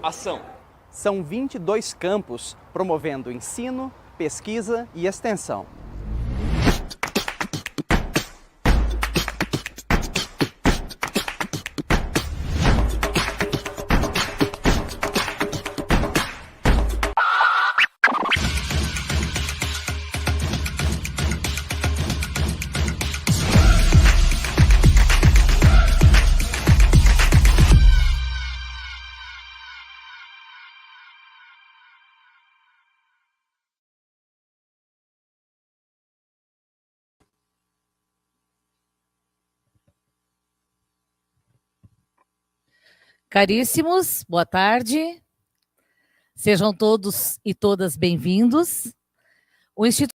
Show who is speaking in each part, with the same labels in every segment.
Speaker 1: Ação!
Speaker 2: São 22 campos promovendo ensino, pesquisa e extensão.
Speaker 3: Caríssimos, boa tarde. Sejam todos e todas bem-vindos. O Instituto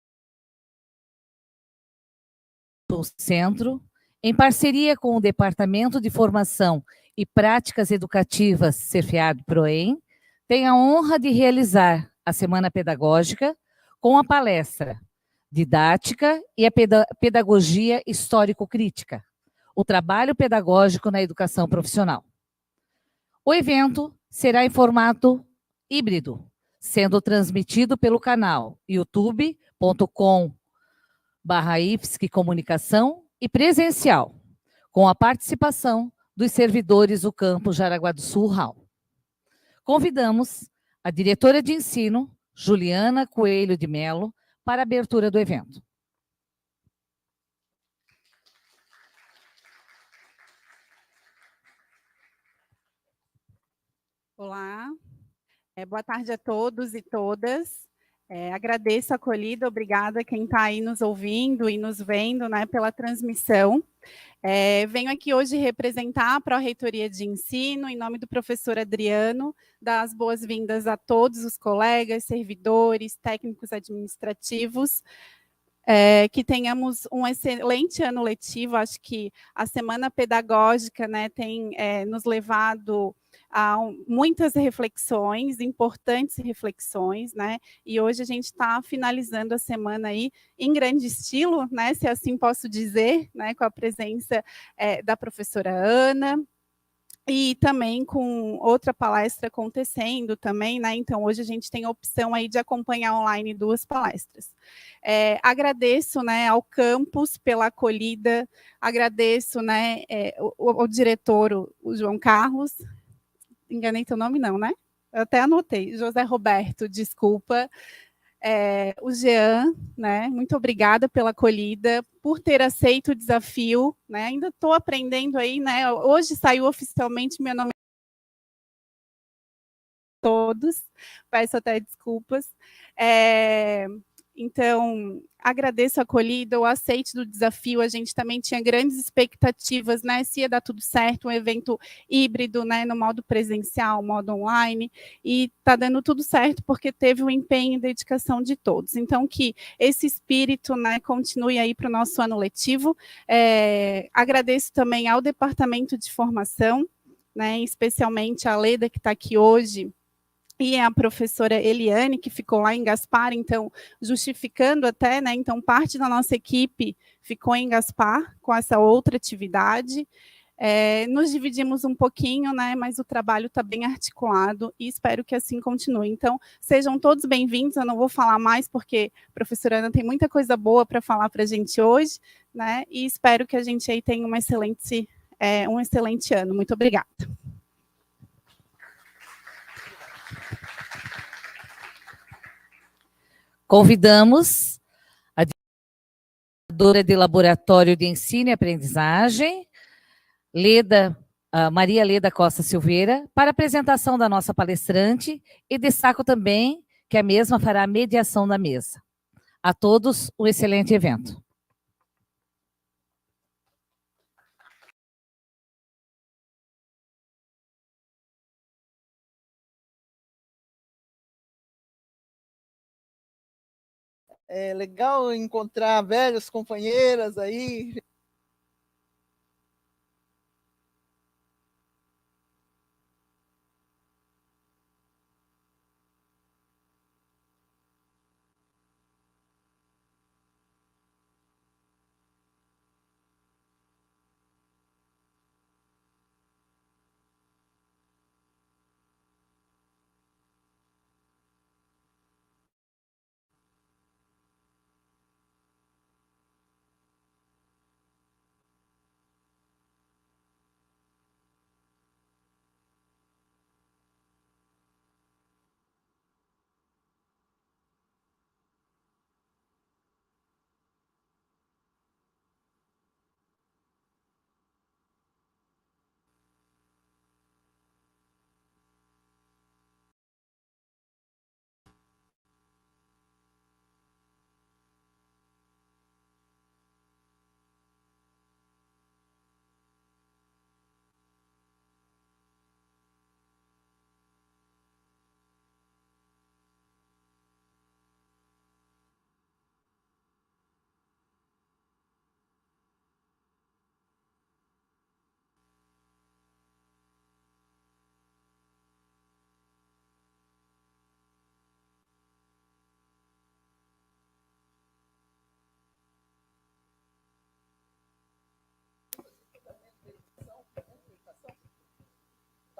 Speaker 3: Centro, em parceria com o Departamento de Formação e Práticas Educativas CEFEAB-PROEM, tem a honra de realizar a Semana Pedagógica com a palestra Didática e a Pedagogia Histórico-Crítica, o trabalho pedagógico na educação profissional. O evento será em formato híbrido, sendo transmitido pelo canal youtube.com/IFSC Comunicação e presencial, com a participação dos servidores do Campus Jaraguá do Sul, RAL. Convidamos a diretora de ensino, Juliana Coelho de Mello, para a abertura do evento.
Speaker 4: Olá, boa tarde a todos e todas. Agradeço a acolhida, obrigada a quem está aí nos ouvindo e nos vendo, né, pela transmissão. Venho aqui hoje representar a Pró-Reitoria de Ensino, em nome do professor Adriano, dar as boas-vindas a todos os colegas, servidores, técnicos administrativos, que tenhamos um excelente ano letivo. Acho que a Semana Pedagógica, né, tem nos levado a muitas reflexões, importantes reflexões, né? E hoje a gente está finalizando a semana aí em grande estilo, né? Se assim posso dizer, né? Com a presença da professora Ana, e também com outra palestra acontecendo também, né? Então, hoje a gente tem a opção aí de acompanhar online 2 palestras. Agradeço, né, ao campus pela acolhida, agradeço, né, o diretor, o João Carlos, enganei teu nome não, né? Eu até anotei, José Roberto, desculpa. O Jean, né? Muito obrigada pela acolhida, por ter aceito o desafio, né? Ainda estou aprendendo aí, né? Hoje saiu oficialmente meu nome todos, peço até desculpas. Então, agradeço a acolhida, o aceite do desafio. A gente também tinha grandes expectativas, né? Se ia dar tudo certo, um evento híbrido, né? No modo presencial, modo online, e está dando tudo certo porque teve o empenho e dedicação de todos. Então, que esse espírito, né, continue aí para o nosso ano letivo. Agradeço também ao Departamento de Formação, né? Especialmente a Leda, que está aqui hoje, e a professora Eliane, que ficou lá em Gaspar, então, justificando até, né, então, parte da nossa equipe ficou em Gaspar, com essa outra atividade. Nos dividimos um pouquinho, né, mas o trabalho está bem articulado e espero que assim continue. Então, sejam todos bem-vindos, eu não vou falar mais, porque a professora Ana tem muita coisa boa para falar para a gente hoje, né, e espero que a gente aí tenha um excelente ano. Muito obrigada.
Speaker 3: Convidamos a diretora de Laboratório de Ensino e Aprendizagem, Maria Leda Costa Silveira, para a apresentação da nossa palestrante, e destaco também que a mesma fará a mediação da mesa. A todos, um excelente evento.
Speaker 5: É legal encontrar velhas companheiras aí.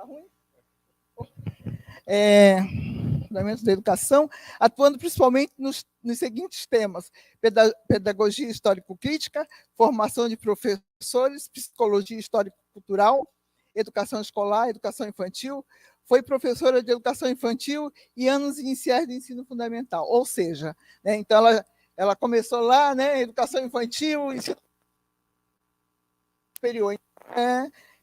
Speaker 5: Tá ruim? Fundamentos da educação, atuando principalmente nos seguintes temas: pedagogia histórico-crítica, formação de professores, psicologia histórico-cultural, educação escolar, educação infantil. Foi professora de educação infantil e anos iniciais do ensino fundamental, ou seja, né, então ela começou lá, né, educação infantil, ensino superior,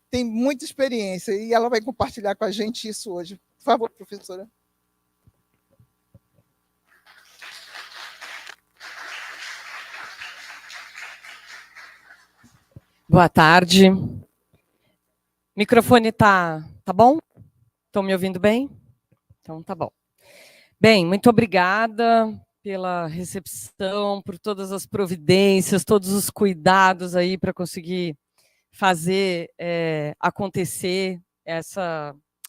Speaker 5: tem muita experiência e ela vai compartilhar com a gente isso hoje. Por favor, professora.
Speaker 1: Boa tarde. Microfone tá bom? Estão me ouvindo bem? Então tá bom. Bem, muito obrigada pela recepção, por todas as providências, todos os cuidados aí para conseguir fazer acontecer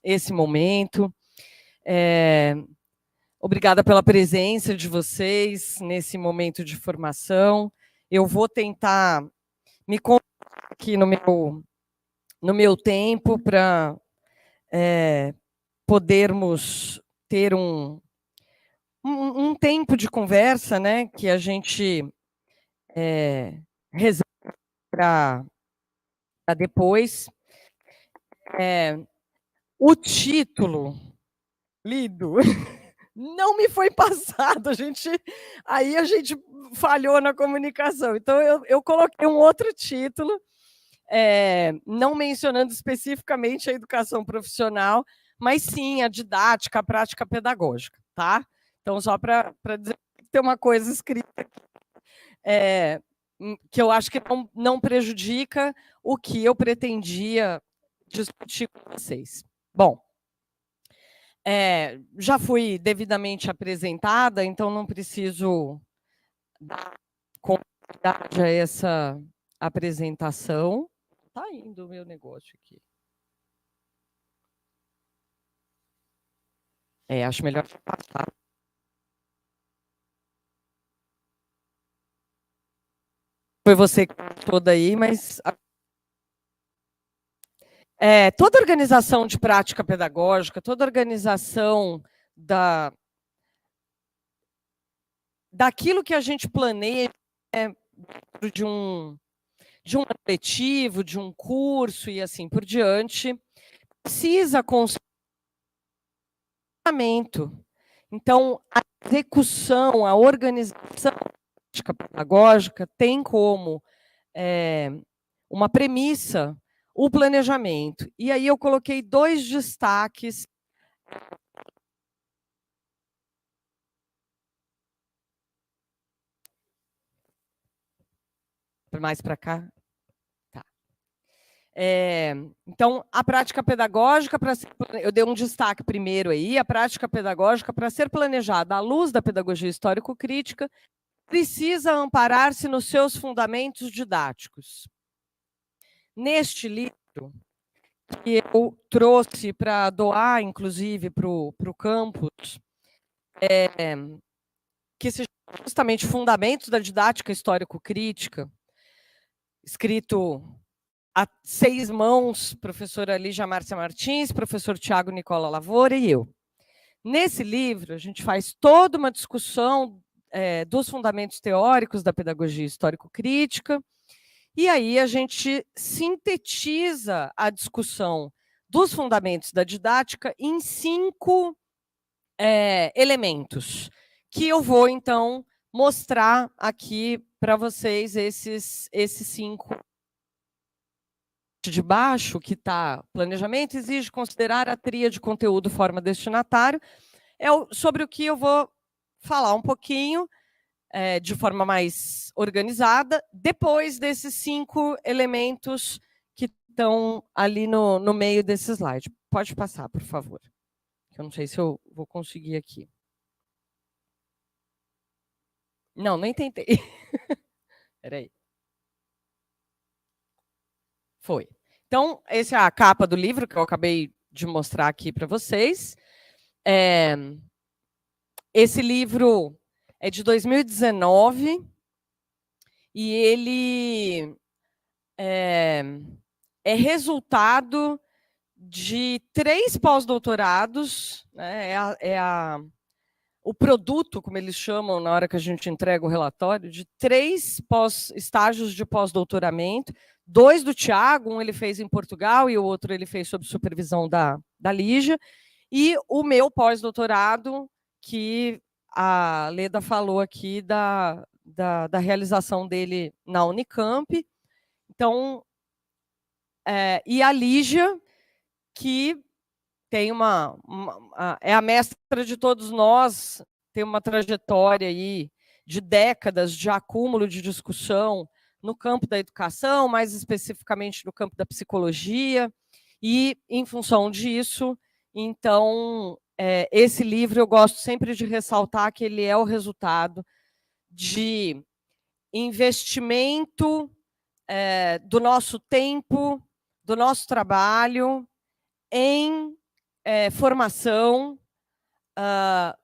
Speaker 1: esse momento. Obrigada pela presença de vocês nesse momento de formação. Eu vou tentar me concentrar aqui no meu tempo para podermos ter um tempo de conversa, né, que a gente reserva para depois. O título lido não me foi passado, aí a gente falhou na comunicação. Então, eu coloquei um outro título, não mencionando especificamente a educação profissional, mas sim a didática, a prática pedagógica, tá? Então, só para dizer que tem uma coisa escrita aqui, que eu acho que não prejudica o que eu pretendia discutir com vocês. Bom, já fui devidamente apresentada, então não preciso dar continuidade a essa apresentação. Está indo o meu negócio aqui. Acho melhor passar. Foi você que passou daí, mas toda organização de prática pedagógica, toda organização daquilo que a gente planeja dentro de um coletivo, de um curso e assim por diante, precisa construir. Então, a execução, a organização pedagógica tem como uma premissa o planejamento. E aí eu coloquei 2 destaques. Mais para cá? Tá. Então, a prática pedagógica, eu dei um destaque primeiro aí, a prática pedagógica, para ser planejada à luz da pedagogia histórico-crítica, precisa amparar-se nos seus fundamentos didáticos. Neste livro, que eu trouxe para doar, inclusive, para o campus, que se chama justamente Fundamentos da Didática Histórico-Crítica, escrito a 6 mãos, professora Lígia Márcia Martins, professor Tiago Nicola Lavoura e eu. Nesse livro, a gente faz toda uma discussão dos fundamentos teóricos da pedagogia histórico-crítica, e aí a gente sintetiza a discussão dos fundamentos da didática em 5 elementos, que eu vou, então, mostrar aqui para vocês esses 5. De baixo, que está planejamento, exige considerar a tríade conteúdo, forma, destinatário, sobre o que eu vou falar um pouquinho, de forma mais organizada, depois desses 5 elementos que estão ali no meio desse slide. Pode passar, por favor. Eu não sei se eu vou conseguir aqui. Não, nem tentei. Espera aí. Foi. Então, essa é a capa do livro que eu acabei de mostrar aqui para vocês. Esse livro é de 2019 e ele é resultado de 3 pós-doutorados, né, o produto, como eles chamam na hora que a gente entrega o relatório, de 3 estágios de pós-doutoramento, 2 do Tiago, um ele fez em Portugal e o outro ele fez sob supervisão da Lígia, e o meu pós-doutorado, que a Leda falou aqui da realização dele na Unicamp. Então, e a Lígia, que tem é a mestra de todos nós, tem uma trajetória aí de décadas de acúmulo de discussão no campo da educação, mais especificamente no campo da psicologia, e em função disso, então, esse livro eu gosto sempre de ressaltar que ele é o resultado de investimento do nosso tempo, do nosso trabalho em formação,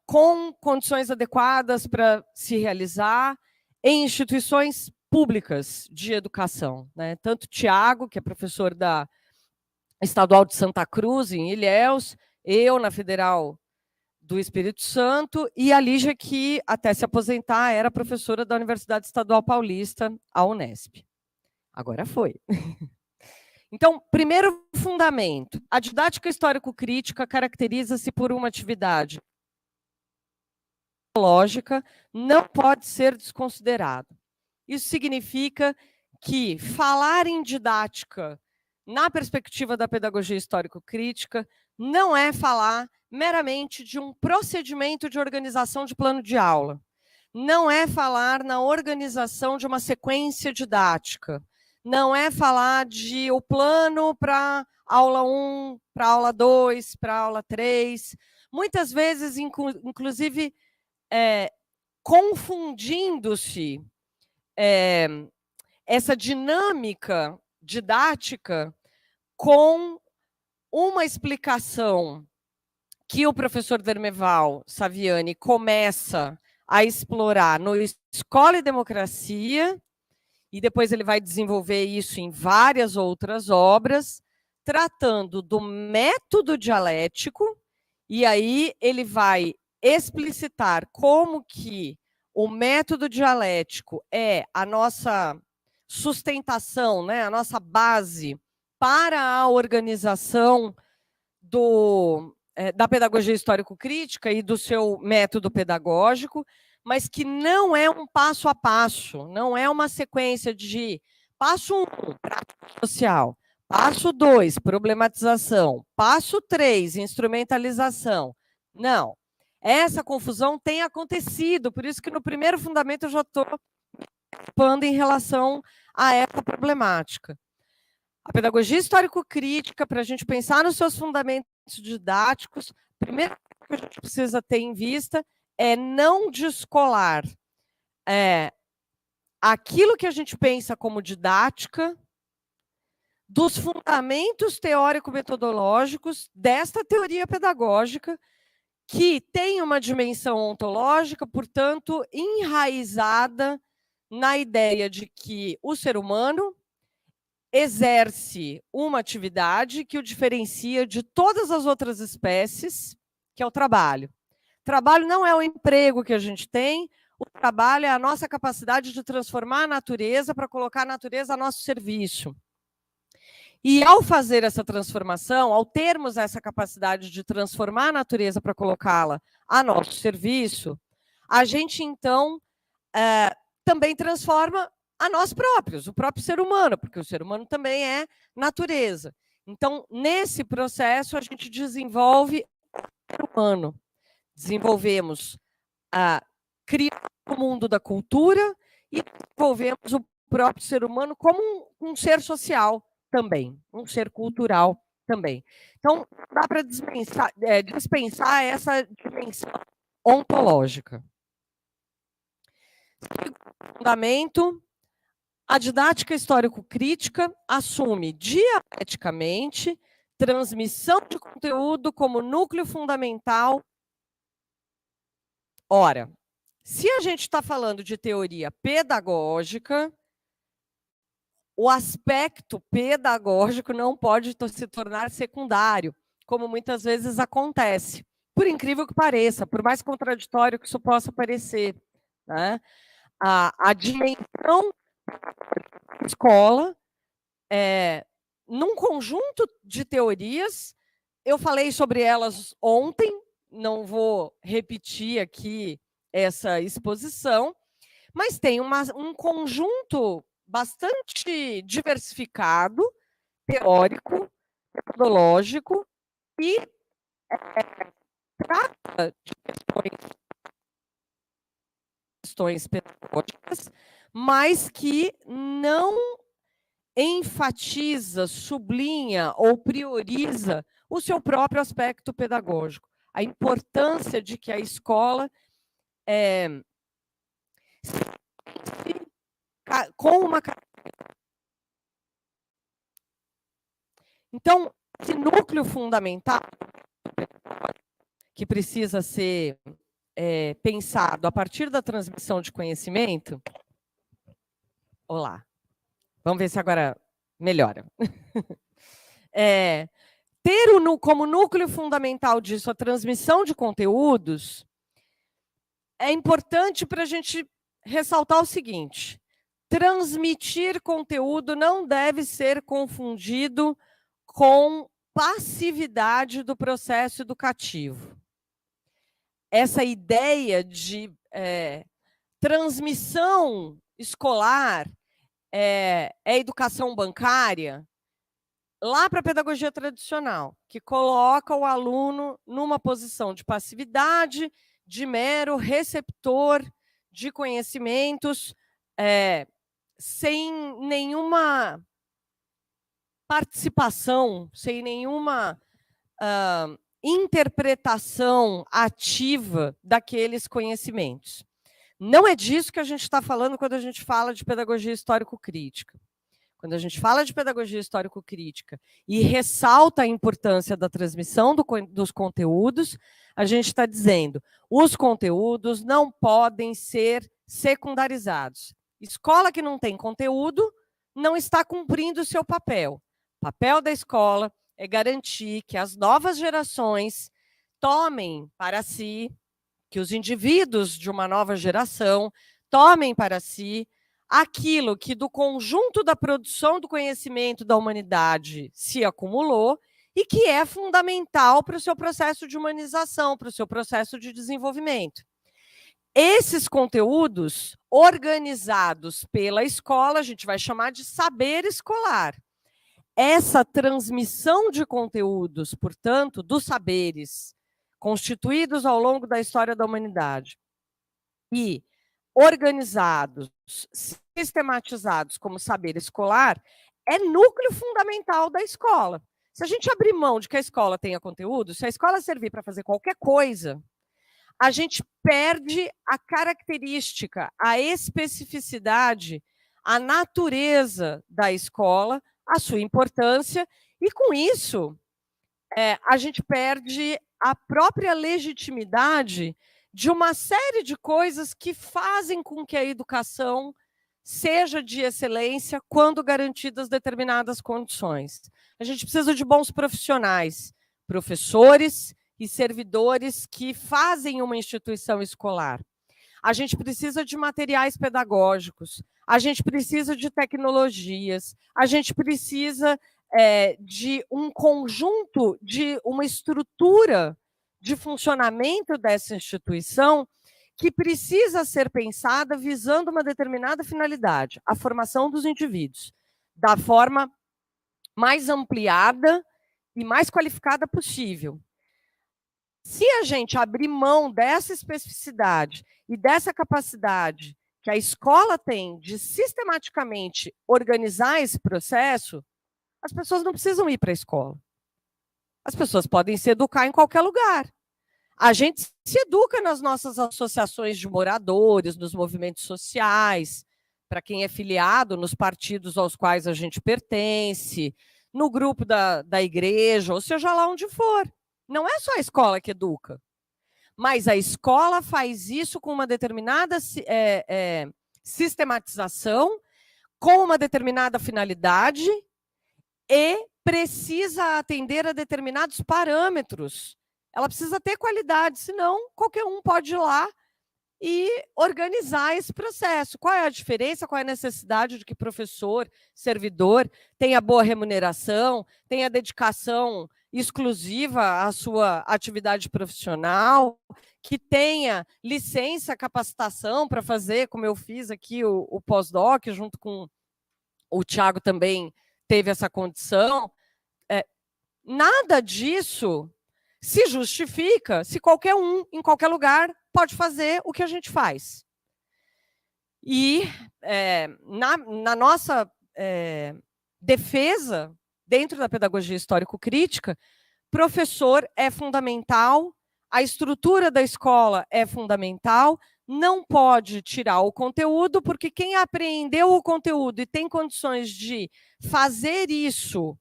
Speaker 1: com condições adequadas para se realizar em instituições públicas de educação, né? Tanto Tiago, que é professor da Estadual de Santa Cruz, em Ilhéus, eu na Federal do Espírito Santo, e a Lígia, que até se aposentar era professora da Universidade Estadual Paulista, a Unesp. Agora foi. Então, primeiro fundamento, a didática histórico-crítica caracteriza-se por uma atividade lógica, não pode ser desconsiderada. Isso significa que falar em didática na perspectiva da pedagogia histórico-crítica não é falar meramente de um procedimento de organização de plano de aula, não é falar na organização de uma sequência didática, não é falar de o plano para aula 1, para aula 2, para aula 3, muitas vezes, inclusive, confundindo-se essa dinâmica didática com uma explicação que o professor Dermeval Saviani começa a explorar no Escola e Democracia, e depois ele vai desenvolver isso em várias outras obras, tratando do método dialético, e aí ele vai explicitar como que o método dialético é a nossa sustentação, né, a nossa base para a organização da pedagogia histórico-crítica e do seu método pedagógico, mas que não é um passo a passo, não é uma sequência de passo 1, prática social, passo 2, problematização, passo 3, instrumentalização. Não, essa confusão tem acontecido, por isso que no primeiro fundamento eu já estou falando em relação a essa problemática. A pedagogia histórico-crítica, para a gente pensar nos seus fundamentos didáticos, a primeira coisa que a gente precisa ter em vista é não descolar aquilo que a gente pensa como didática dos fundamentos teórico-metodológicos desta teoria pedagógica, que tem uma dimensão ontológica, portanto, enraizada na ideia de que o ser humano exerce uma atividade que o diferencia de todas as outras espécies, que é o trabalho. Trabalho não é o emprego que a gente tem, o trabalho é a nossa capacidade de transformar a natureza para colocar a natureza a nosso serviço. E ao fazer essa transformação, ao termos essa capacidade de transformar a natureza para colocá-la a nosso serviço, a gente, então, também transforma a nós próprios, o próprio ser humano, porque o ser humano também é natureza. Então, nesse processo, a gente desenvolve o ser humano. Desenvolvemos criamos o mundo da cultura e desenvolvemos o próprio ser humano como um ser social também, um ser cultural também. Então, dá para dispensar essa dimensão ontológica. Fundamento, a didática histórico-crítica assume dialeticamente transmissão de conteúdo como núcleo fundamental. Ora, se a gente está falando de teoria pedagógica, o aspecto pedagógico não pode se tornar secundário, como muitas vezes acontece. Por incrível que pareça, por mais contraditório que isso possa parecer, né? A dimensão da escola, num conjunto de teorias, eu falei sobre elas ontem, não vou repetir aqui essa exposição, mas tem um conjunto bastante diversificado, teórico, metodológico, e trata de questões pedagógicas, mas que não enfatiza, sublinha ou prioriza o seu próprio aspecto pedagógico. A importância de que a escola com uma... Então, esse núcleo fundamental que precisa ser pensado a partir da transmissão de conhecimento... Olá. Vamos ver se agora melhora. Ter como núcleo fundamental disso a transmissão de conteúdos é importante para a gente ressaltar o seguinte: transmitir conteúdo não deve ser confundido com passividade do processo educativo. Essa ideia de transmissão escolar é educação bancária, lá para a pedagogia tradicional, que coloca o aluno numa posição de passividade, de mero receptor de conhecimentos, sem nenhuma participação, sem nenhuma interpretação ativa daqueles conhecimentos. Não é disso que a gente está falando quando a gente fala de pedagogia histórico-crítica. Quando a gente fala de pedagogia histórico-crítica e ressalta a importância da transmissão dos conteúdos, a gente está dizendo os conteúdos não podem ser secundarizados. Escola que não tem conteúdo não está cumprindo o seu papel. O papel da escola é garantir que as novas gerações tomem para si, que os indivíduos de uma nova geração tomem para si aquilo que do conjunto da produção do conhecimento da humanidade se acumulou e que é fundamental para o seu processo de humanização, para o seu processo de desenvolvimento. Esses conteúdos organizados pela escola, a gente vai chamar de saber escolar. Essa transmissão de conteúdos, portanto, dos saberes constituídos ao longo da história da humanidade e organizados, sistematizados como saber escolar, é núcleo fundamental da escola. Se a gente abrir mão de que a escola tenha conteúdo, se a escola servir para fazer qualquer coisa, a gente perde a característica, a especificidade, a natureza da escola, a sua importância, e com isso a gente perde a própria legitimidade de uma série de coisas que fazem com que a educação seja de excelência quando garantidas determinadas condições. A gente precisa de bons profissionais, professores e servidores que fazem uma instituição escolar. A gente precisa de materiais pedagógicos, a gente precisa de tecnologias, a gente precisa de um conjunto, de uma estrutura de funcionamento dessa instituição que precisa ser pensada visando uma determinada finalidade, a formação dos indivíduos, da forma mais ampliada e mais qualificada possível. Se a gente abrir mão dessa especificidade e dessa capacidade que a escola tem de sistematicamente organizar esse processo, as pessoas não precisam ir para a escola. As pessoas podem se educar em qualquer lugar. A gente se educa nas nossas associações de moradores, nos movimentos sociais, para quem é filiado, nos partidos aos quais a gente pertence, no grupo da igreja, ou seja lá onde for. Não é só a escola que educa, mas a escola faz isso com uma determinada sistematização, com uma determinada finalidade e precisa atender a determinados parâmetros. Ela precisa ter qualidade, senão qualquer um pode ir lá e organizar esse processo. Qual é a diferença, qual é a necessidade de que professor, servidor, tenha boa remuneração, tenha dedicação exclusiva à sua atividade profissional, que tenha licença, capacitação para fazer, como eu fiz aqui, o pós-doc, junto com o Tiago também teve essa condição. Nada disso se justifica se qualquer um, em qualquer lugar, pode fazer o que a gente faz. E na nossa defesa, dentro da pedagogia histórico-crítica, professor é fundamental, a estrutura da escola é fundamental, não pode tirar o conteúdo, porque quem aprendeu o conteúdo e tem condições de fazer isso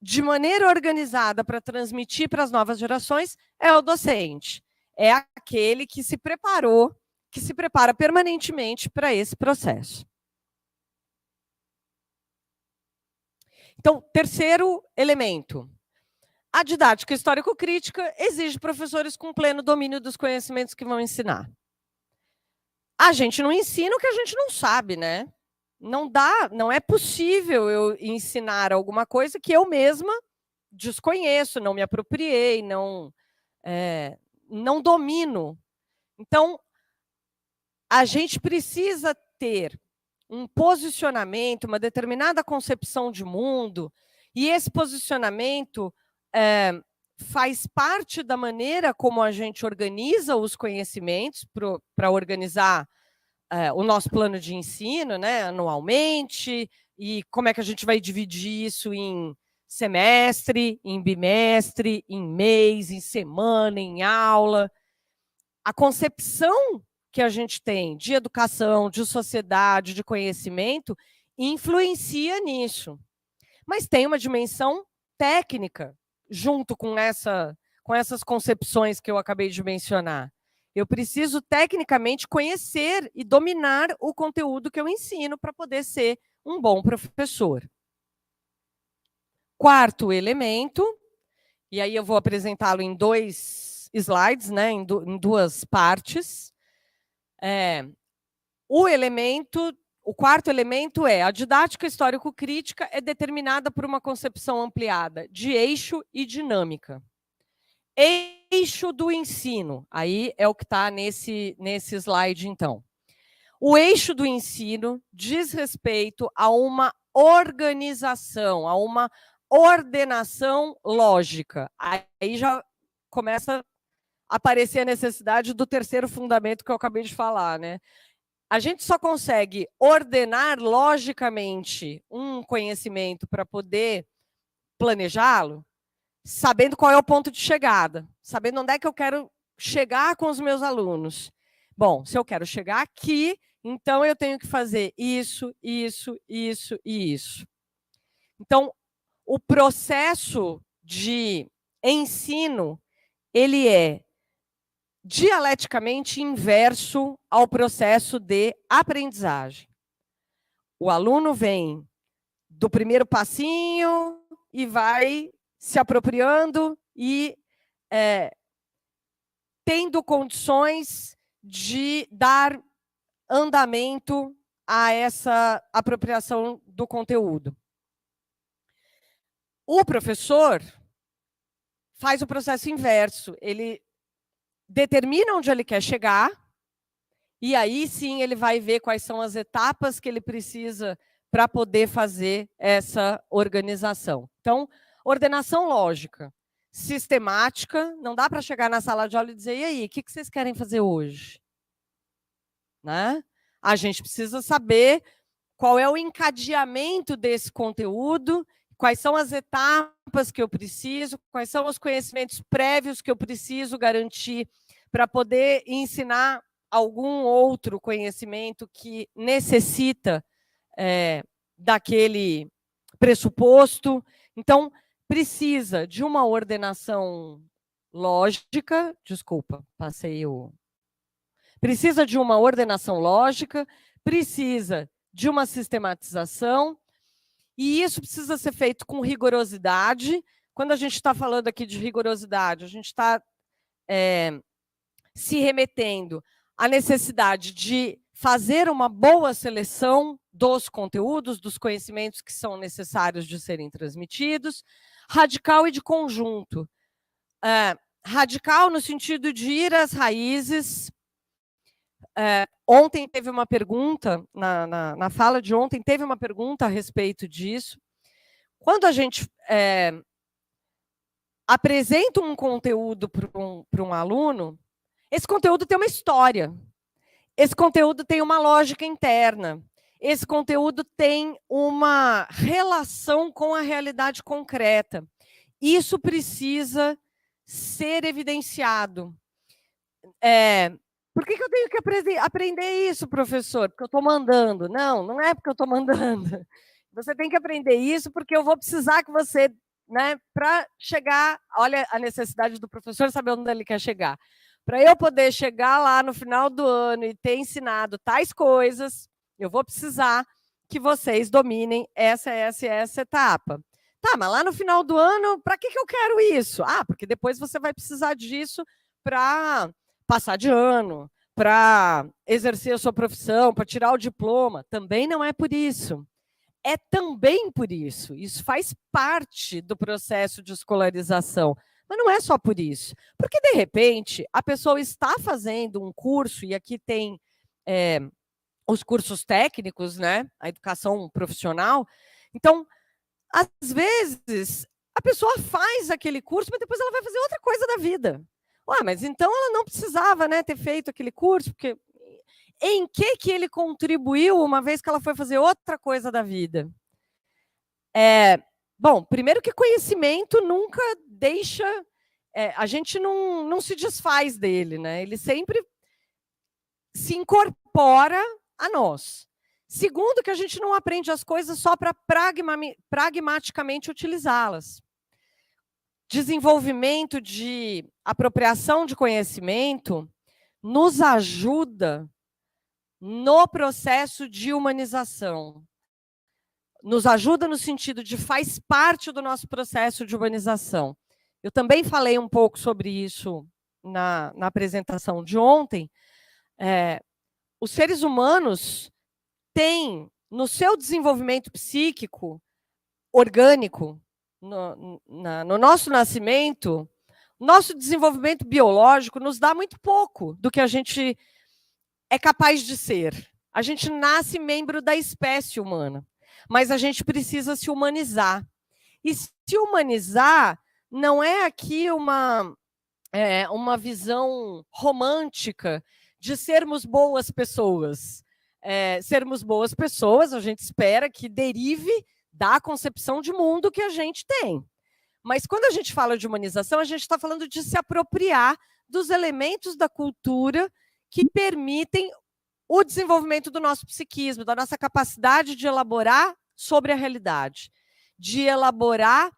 Speaker 1: de maneira organizada para transmitir para as novas gerações é o docente. É aquele que se preparou, que se prepara permanentemente para esse processo. Então, terceiro elemento. A didática histórico-crítica exige professores com pleno domínio dos conhecimentos que vão ensinar. A gente não ensina o que a gente não sabe, né? Não é possível eu ensinar alguma coisa que eu mesma desconheço, não me apropriei, não domino. Então, a gente precisa ter um posicionamento, uma determinada concepção de mundo, e esse posicionamento faz parte da maneira como a gente organiza os conhecimentos para organizar o nosso plano de ensino, né, anualmente, e como é que a gente vai dividir isso em semestre, em bimestre, em mês, em semana, em aula. A concepção que a gente tem de educação, de sociedade, de conhecimento, influencia nisso. Mas tem uma dimensão técnica junto com essas concepções que eu acabei de mencionar. Eu preciso, tecnicamente, conhecer e dominar o conteúdo que eu ensino para poder ser um bom professor. Quarto elemento, e aí eu vou apresentá-lo em 2 slides, né, em 2 partes. O quarto elemento é a didática histórico-crítica é determinada por uma concepção ampliada de eixo e dinâmica. Eixo do ensino, aí é o que está nesse slide, então. O eixo do ensino diz respeito a uma organização, a uma ordenação lógica. Aí já começa a aparecer a necessidade do terceiro fundamento que eu acabei de falar, né? A gente só consegue ordenar logicamente um conhecimento para poder planejá-lo sabendo qual é o ponto de chegada, sabendo onde é que eu quero chegar com os meus alunos. Bom, se eu quero chegar aqui, então eu tenho que fazer isso, isso, isso e isso. Então, o processo de ensino, ele é dialeticamente inverso ao processo de aprendizagem. O aluno vem do primeiro passinho e vai se apropriando e tendo condições de dar andamento a essa apropriação do conteúdo. O professor faz o processo inverso, ele determina onde ele quer chegar, e aí sim ele vai ver quais são as etapas que ele precisa para poder fazer essa organização. Então, ordenação lógica, sistemática, não dá para chegar na sala de aula e dizer, e aí, o que vocês querem fazer hoje? Né? A gente precisa saber qual é o encadeamento desse conteúdo, quais são as etapas que eu preciso, quais são os conhecimentos prévios que eu preciso garantir para poder ensinar algum outro conhecimento que necessita daquele pressuposto. Então, precisa de uma ordenação lógica, precisa de uma ordenação lógica, precisa de uma sistematização, e isso precisa ser feito com rigorosidade. Quando a gente está falando aqui de rigorosidade, a gente está se remetendo à necessidade de fazer uma boa seleção dos conteúdos, dos conhecimentos que são necessários de serem transmitidos, radical e de conjunto. Radical no sentido de ir às raízes. Ontem teve uma pergunta, na fala de ontem, teve uma pergunta a respeito disso. Quando a gente apresenta um conteúdo para um aluno, esse conteúdo tem uma história, esse conteúdo tem uma lógica interna, esse conteúdo tem uma relação com a realidade concreta. Isso precisa ser evidenciado. Por que eu tenho que aprender isso, professor? Porque eu estou mandando. Não, não é porque eu estou mandando. Você tem que aprender isso porque eu vou precisar que você, né, para chegar, olha a necessidade do professor saber onde ele quer chegar. Para eu poder chegar lá no final do ano e ter ensinado tais coisas, eu vou precisar que vocês dominem essa etapa. Tá, mas lá no final do ano, para que eu quero isso? Porque depois você vai precisar disso para passar de ano, para exercer a sua profissão, para tirar o diploma. Também não é por isso. É também por isso. Isso faz parte do processo de escolarização. Mas não é só por isso. Porque, de repente, a pessoa está fazendo um curso, e aqui tem os cursos técnicos, né? A educação profissional. Então, às vezes, a pessoa faz aquele curso, mas depois ela vai fazer outra coisa da vida. Mas então ela não precisava, né, ter feito aquele curso, porque em que ele contribuiu uma vez que ela foi fazer outra coisa da vida? Bom, primeiro que conhecimento nunca deixa... a gente não se desfaz dele, né? Ele sempre se incorpora a nós. Segundo, que a gente não aprende as coisas só para pragmaticamente utilizá-las. Desenvolvimento de apropriação de conhecimento nos ajuda no processo de humanização. Nos ajuda no sentido de faz parte do nosso processo de humanização. Eu também falei um pouco sobre isso na apresentação de ontem. Os seres humanos têm, no seu desenvolvimento psíquico, orgânico, no nosso nascimento, nosso desenvolvimento biológico nos dá muito pouco do que a gente é capaz de ser. A gente nasce membro da espécie humana, mas a gente precisa se humanizar. E se humanizar não é aqui uma visão romântica de sermos boas pessoas. Sermos boas pessoas, a gente espera que derive da concepção de mundo que a gente tem. Mas quando a gente fala de humanização, a gente está falando de se apropriar dos elementos da cultura que permitem o desenvolvimento do nosso psiquismo, da nossa capacidade de elaborar sobre a realidade, de elaborar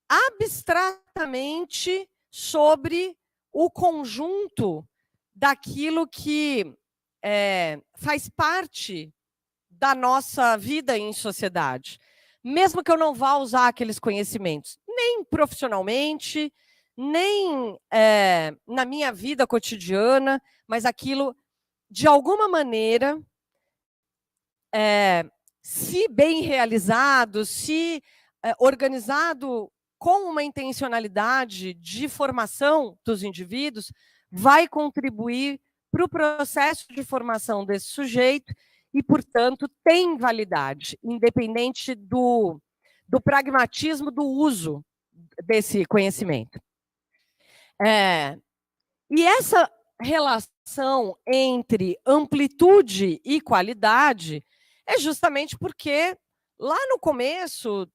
Speaker 1: abstratamente sobre o conjunto daquilo que faz parte da nossa vida em sociedade. Mesmo que eu não vá usar aqueles conhecimentos, nem profissionalmente, nem na minha vida cotidiana, mas aquilo, de alguma maneira, se bem realizado, se organizado com uma intencionalidade de formação dos indivíduos, vai contribuir para o processo de formação desse sujeito e, portanto, tem validade, independente do pragmatismo do uso desse conhecimento. E essa relação entre amplitude e qualidade é justamente porque lá no começo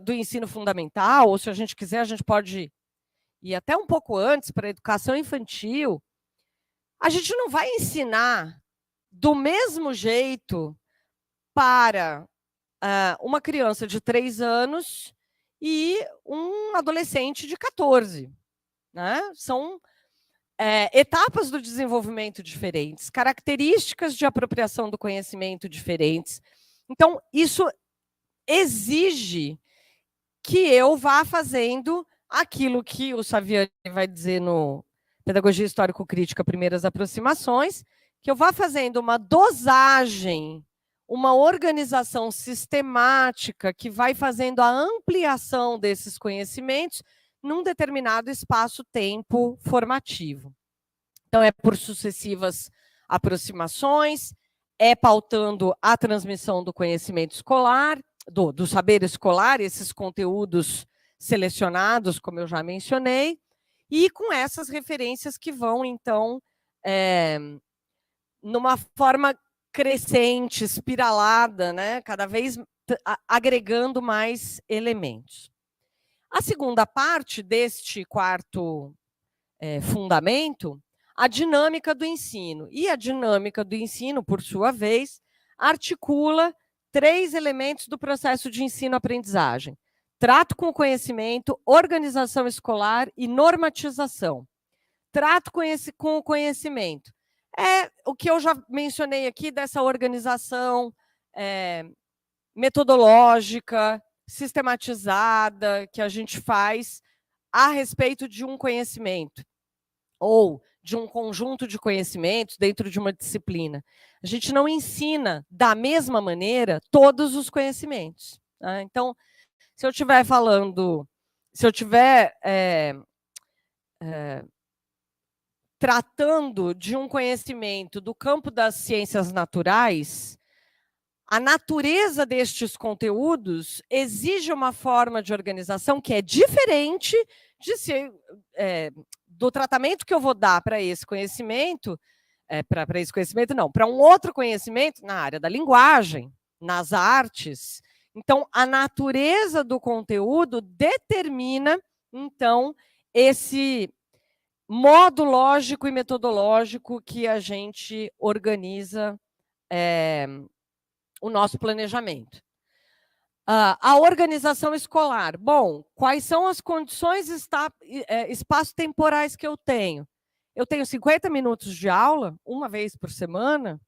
Speaker 1: do ensino fundamental, ou se a gente quiser, a gente pode ir até um pouco antes para a educação infantil, a gente não vai ensinar do mesmo jeito para uma criança de 3 anos e um adolescente de 14. Né? São etapas do desenvolvimento diferentes, características de apropriação do conhecimento diferentes. Então, isso exige que eu vá fazendo aquilo que o Saviani vai dizer no Pedagogia Histórico-Crítica, Primeiras Aproximações, que eu vá fazendo uma dosagem, uma organização sistemática que vai fazendo a ampliação desses conhecimentos num determinado espaço-tempo formativo. Então, é por sucessivas aproximações, é pautando a transmissão do conhecimento escolar, do saber escolar, esses conteúdos selecionados, como eu já mencionei, e com essas referências que vão, então, numa forma crescente, espiralada, né, cada vez agregando mais elementos. A segunda parte deste quarto fundamento, a dinâmica do ensino. E a dinâmica do ensino, por sua vez, articula 3 elementos do processo de ensino-aprendizagem: trato com o conhecimento, organização escolar e normatização. Trato com o conhecimento. É o que eu já mencionei aqui dessa organização metodológica, sistematizada, que a gente faz a respeito de um conhecimento ou de um conjunto de conhecimentos dentro de uma disciplina. A gente não ensina da mesma maneira todos os conhecimentos. Tá? Então, se eu estiver falando, se eu estiver tratando de um conhecimento do campo das ciências naturais, a natureza destes conteúdos exige uma forma de organização que é diferente de ser, do tratamento que eu vou dar para esse conhecimento, para esse conhecimento não, para um outro conhecimento na área da linguagem, nas artes. Então, a natureza do conteúdo determina, então, esse modo lógico e metodológico que a gente organiza o nosso planejamento. A organização escolar. Bom, quais são as condições espaço-temporais que eu tenho? Eu tenho 50 minutos de aula, uma vez por semana,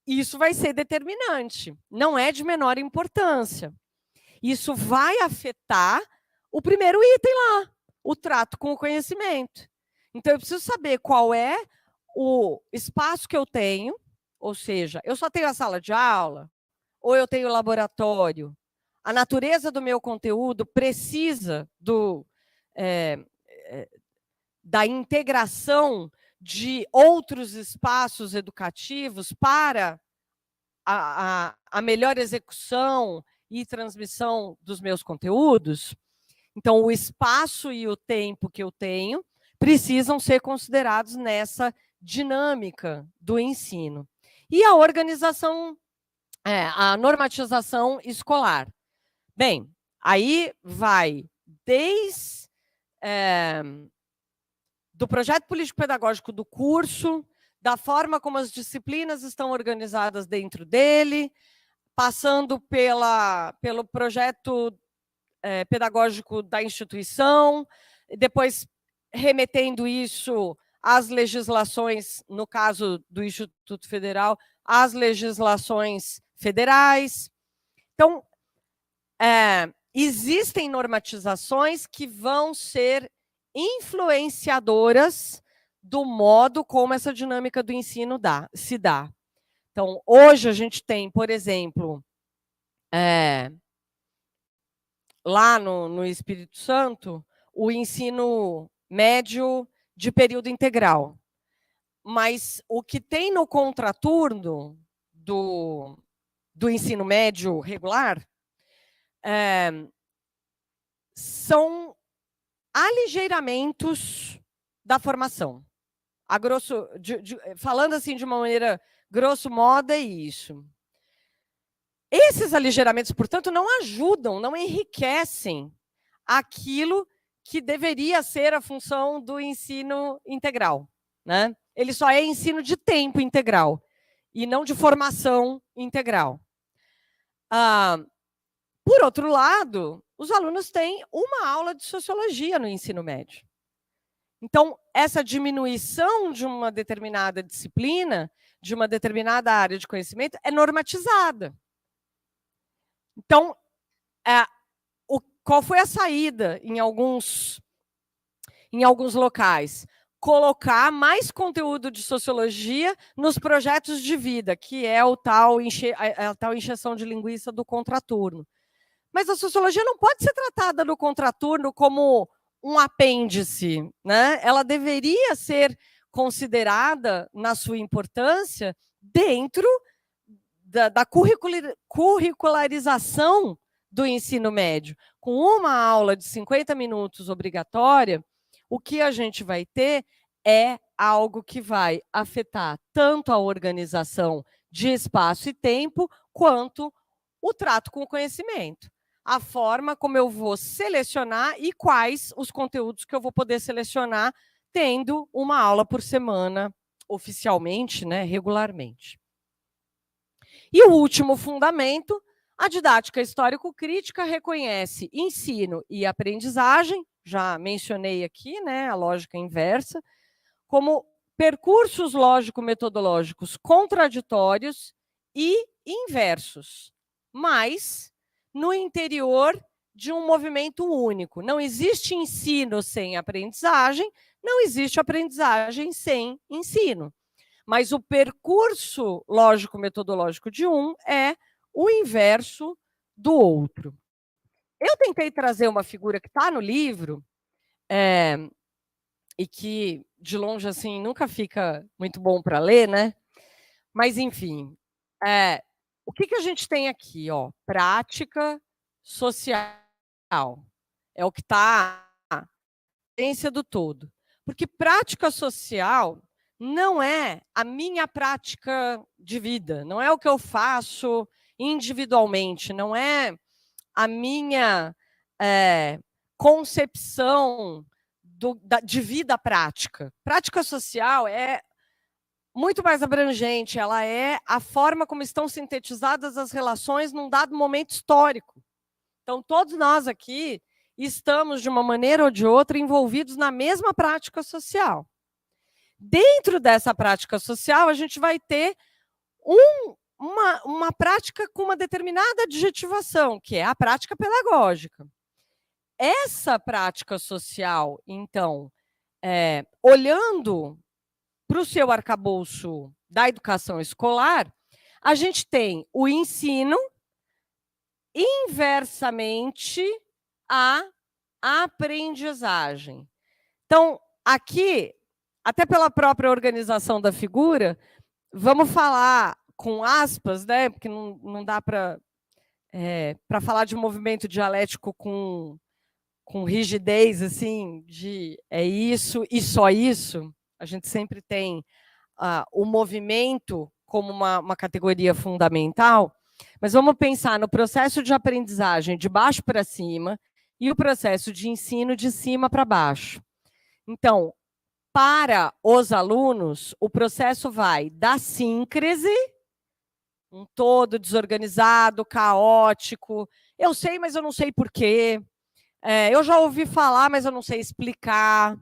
Speaker 1: e isso vai ser determinante, não é de menor importância. Isso vai afetar o primeiro item lá, o trato com o conhecimento. Então, eu preciso saber qual é o espaço que eu tenho, ou seja, eu só tenho a sala de aula, ou eu tenho laboratório. A natureza do meu conteúdo precisa da integração de outros espaços educativos para a melhor execução e transmissão dos meus conteúdos. Então, o espaço e o tempo que eu tenho precisam ser considerados nessa dinâmica do ensino. E a organização, a normatização escolar. Bem, aí vai desde do projeto político-pedagógico do curso, da forma como as disciplinas estão organizadas dentro dele, passando pelo projeto pedagógico da instituição, depois remetendo isso às legislações, no caso do Instituto Federal, às legislações federais. Então, existem normatizações que vão ser influenciadoras do modo como essa dinâmica do ensino se dá. Então, hoje a gente tem, por exemplo, lá no Espírito Santo, o ensino médio de período integral. Mas o que tem no contraturno do ensino médio regular são aligeiramentos da formação. Falando assim de uma maneira grosso modo, é isso. Esses aligeiramentos, portanto, não ajudam, não enriquecem aquilo que deveria ser a função do ensino integral, né? Ele só é ensino de tempo integral e não de formação integral. Por outro lado, os alunos têm uma aula de sociologia no ensino médio. Então, essa diminuição de uma determinada disciplina, de uma determinada área de conhecimento, é normatizada. Então, qual foi a saída em alguns locais? Colocar mais conteúdo de sociologia nos projetos de vida, que é a tal encheção de linguiça do contraturno. Mas a sociologia não pode ser tratada no contraturno como um apêndice, né? Ela deveria ser considerada, na sua importância, dentro da curricularização do ensino médio. Com uma aula de 50 minutos obrigatória, o que a gente vai ter é algo que vai afetar tanto a organização de espaço e tempo, quanto o trato com o conhecimento. A forma como eu vou selecionar e quais os conteúdos que eu vou poder selecionar, tendo uma aula por semana, oficialmente, né, regularmente. E o último fundamento, a didática histórico-crítica reconhece ensino e aprendizagem, já mencionei aqui, né, a lógica inversa, como percursos lógico-metodológicos contraditórios e inversos, mas no interior de um movimento único. Não existe ensino sem aprendizagem, não existe aprendizagem sem ensino. Mas o percurso lógico-metodológico de um é o inverso do outro. Eu tentei trazer uma figura que está no livro, e que, de longe, assim, nunca fica muito bom para ler, né? Mas, enfim, o que a gente tem aqui? Ó, prática social. É o que está a essência do todo. Porque prática social não é a minha prática de vida, não é o que eu faço individualmente, não é a minha concepção de vida prática. Prática social é muito mais abrangente, ela é a forma como estão sintetizadas as relações num dado momento histórico. Então, todos nós aqui estamos, de uma maneira ou de outra, envolvidos na mesma prática social. Dentro dessa prática social, a gente vai ter uma prática com uma determinada adjetivação, que é a prática pedagógica. Essa prática social, então, olhando para o seu arcabouço da educação escolar, a gente tem o ensino inversamente à aprendizagem. Então, aqui, até pela própria organização da figura, vamos falar com aspas, né? Porque não dá para falar de movimento dialético com rigidez, assim, de é isso e só isso. A gente sempre tem o movimento como uma categoria fundamental, mas vamos pensar no processo de aprendizagem de baixo para cima e o processo de ensino de cima para baixo. Então, para os alunos, o processo vai da síncrese, um todo desorganizado, caótico. Eu sei, mas eu não sei por quê. Eu já ouvi falar, mas eu não sei explicar.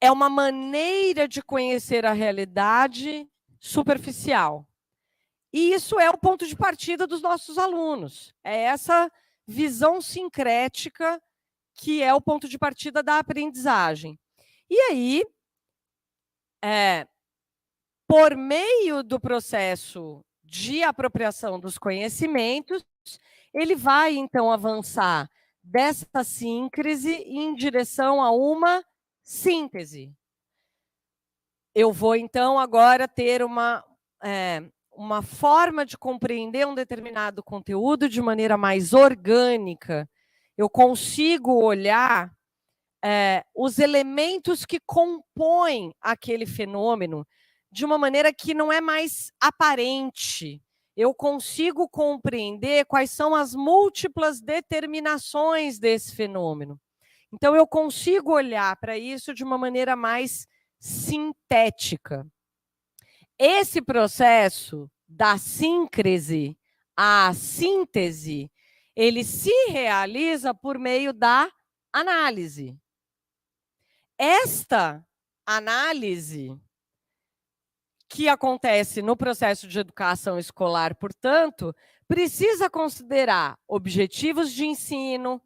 Speaker 1: É uma maneira de conhecer a realidade superficial. E isso é o ponto de partida dos nossos alunos. É essa visão sincrética que é o ponto de partida da aprendizagem. E aí, por meio do processo de apropriação dos conhecimentos, ele vai, então, avançar dessa síncrese em direção a uma síntese. Eu vou, então, agora ter uma forma de compreender um determinado conteúdo de maneira mais orgânica. Eu consigo olhar os elementos que compõem aquele fenômeno de uma maneira que não é mais aparente. Eu consigo compreender quais são as múltiplas determinações desse fenômeno. Então, eu consigo olhar para isso de uma maneira mais sintética. Esse processo da síncrese à síntese, ele se realiza por meio da análise. Esta análise, que acontece no processo de educação escolar, portanto, precisa considerar objetivos de ensino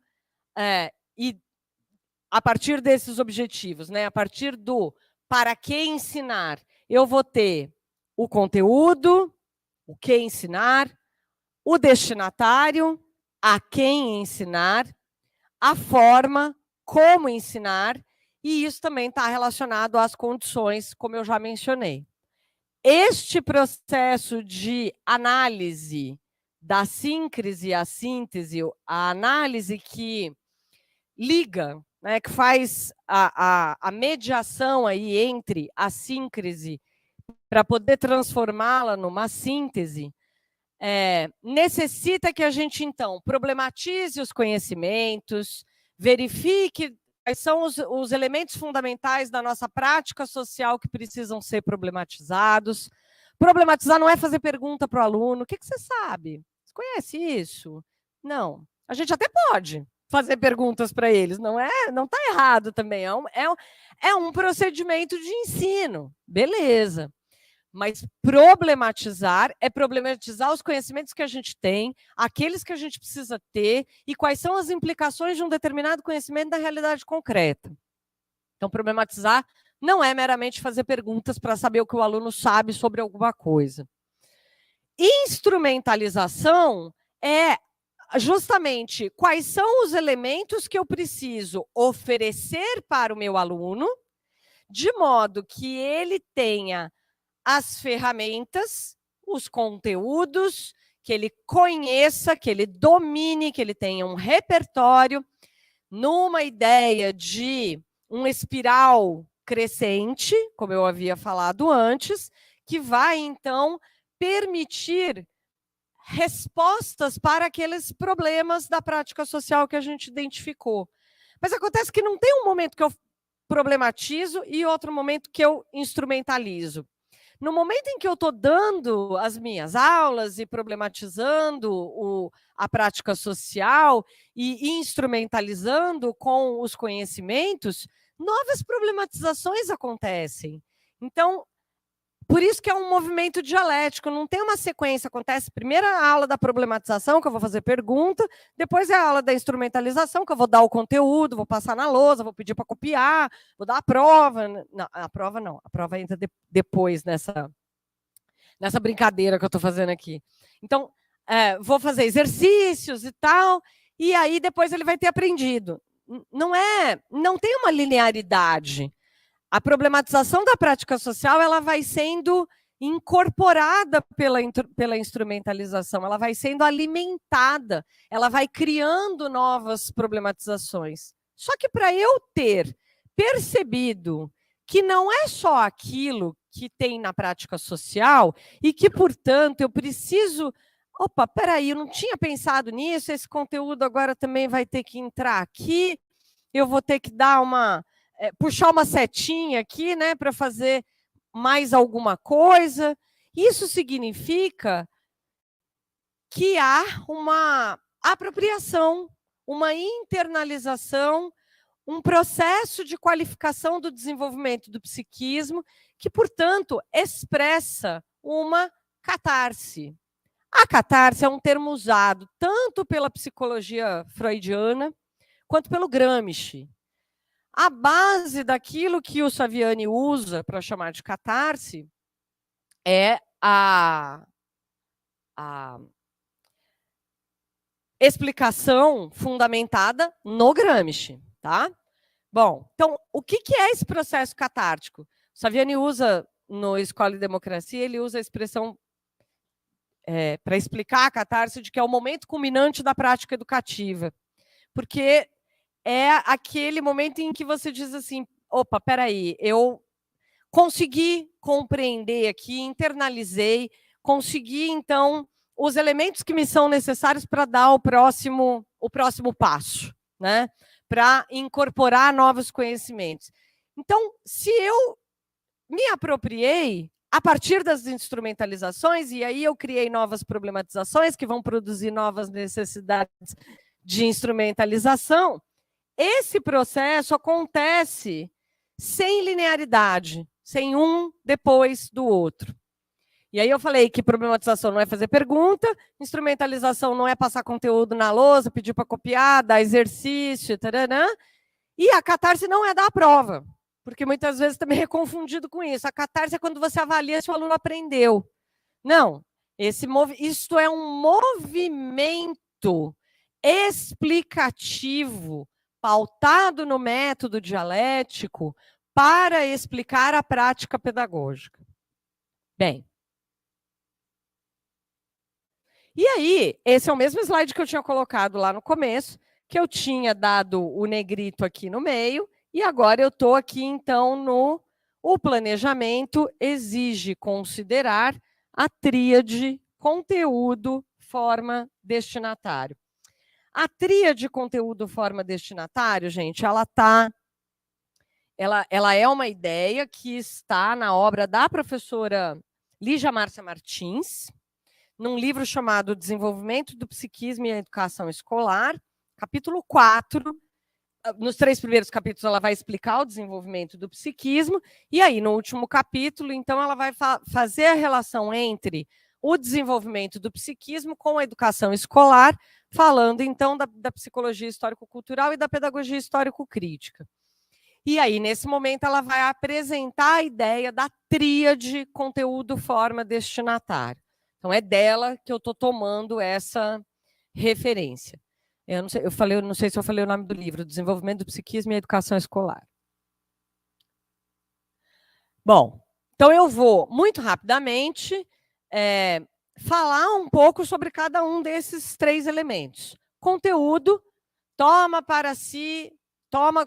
Speaker 1: e, a partir desses objetivos, né, a partir do para que ensinar, eu vou ter o conteúdo, o que ensinar, o destinatário, a quem ensinar, a forma, como ensinar, e isso também está relacionado às condições, como eu já mencionei. Este processo de análise da síncrese à síntese, a análise que liga, né, que faz a mediação aí entre a síncrese para poder transformá-la numa síntese, necessita que a gente, então, problematize os conhecimentos, verifique quais são os elementos fundamentais da nossa prática social que precisam ser problematizados. Problematizar não é fazer pergunta para o aluno, o que você sabe? Você conhece isso? Não. A gente até pode fazer perguntas para eles, não está errado também, é um procedimento de ensino, beleza. Mas problematizar é problematizar os conhecimentos que a gente tem, aqueles que a gente precisa ter e quais são as implicações de um determinado conhecimento da realidade concreta. Então, problematizar não é meramente fazer perguntas para saber o que o aluno sabe sobre alguma coisa. Instrumentalização é justamente quais são os elementos que eu preciso oferecer para o meu aluno, de modo que ele tenha as ferramentas, os conteúdos, que ele conheça, que ele domine, que ele tenha um repertório, numa ideia de um espiral crescente, como eu havia falado antes, que vai, então, permitir respostas para aqueles problemas da prática social que a gente identificou. Mas acontece que não tem um momento que eu problematizo e outro momento que eu instrumentalizo. No momento em que eu estou dando as minhas aulas e problematizando a prática social e instrumentalizando com os conhecimentos, novas problematizações acontecem. Então, por isso que é um movimento dialético, não tem uma sequência, acontece primeiro a aula da problematização, que eu vou fazer pergunta, depois é a aula da instrumentalização, que eu vou dar o conteúdo, vou passar na lousa, vou pedir para copiar, vou dar a prova. Não, a prova entra depois nessa brincadeira que eu estou fazendo aqui. Então, vou fazer exercícios e tal, e aí depois ele vai ter aprendido. Não tem uma linearidade. A problematização da prática social ela vai sendo incorporada pela instrumentalização, ela vai sendo alimentada, ela vai criando novas problematizações. Só que para eu ter percebido que não é só aquilo que tem na prática social e que, portanto, eu preciso... Opa, peraí, eu não tinha pensado nisso, esse conteúdo agora também vai ter que entrar aqui, eu vou ter que dar puxar uma setinha aqui, né, para fazer mais alguma coisa. Isso significa que há uma apropriação, uma internalização, um processo de qualificação do desenvolvimento do psiquismo que, portanto, expressa uma catarse. A catarse é um termo usado tanto pela psicologia freudiana quanto pelo Gramsci. A base daquilo que o Saviani usa para chamar de catarse é a explicação fundamentada no Gramsci, tá? Bom, então, o que é esse processo catártico? O Saviani usa, no Escola e Democracia, ele usa a expressão para explicar a catarse de que é o momento culminante da prática educativa, porque é aquele momento em que você diz assim, opa, peraí, eu consegui compreender aqui, internalizei, consegui, então, os elementos que me são necessários para dar o próximo passo, né? Para incorporar novos conhecimentos. Então, se eu me apropriei a partir das instrumentalizações, e aí eu criei novas problematizações que vão produzir novas necessidades de instrumentalização, esse processo acontece sem linearidade, sem um depois do outro. E aí eu falei que problematização não é fazer pergunta, instrumentalização não é passar conteúdo na lousa, pedir para copiar, dar exercício, taranã, e a catarse não é dar a prova, porque muitas vezes também é confundido com isso. A catarse é quando você avalia se o aluno aprendeu. Não, isto é um movimento explicativo, pautado no método dialético, para explicar a prática pedagógica. Bem, e aí, esse é o mesmo slide que eu tinha colocado lá no começo, que eu tinha dado o negrito aqui no meio, e agora eu estou aqui, então, no... O planejamento exige considerar a tríade conteúdo, forma, destinatário. A tríade conteúdo, forma, destinatário, gente, ela é uma ideia que está na obra da professora Lígia Márcia Martins, num livro chamado Desenvolvimento do Psiquismo e a Educação Escolar, capítulo 4. Nos 3 primeiros capítulos, ela vai explicar o desenvolvimento do psiquismo, e aí, no último capítulo, então, ela vai fazer a relação entre o desenvolvimento do psiquismo com a educação escolar, falando, então, da psicologia histórico-cultural e da pedagogia histórico-crítica. E aí, nesse momento, ela vai apresentar a ideia da tríade conteúdo, forma, destinatário. Então, é dela que eu estou tomando essa referência. Eu não sei se eu falei o nome do livro, Desenvolvimento do Psiquismo e a Educação Escolar. Bom, então eu vou, muito rapidamente, falar um pouco sobre cada um desses 3 elementos. Conteúdo, toma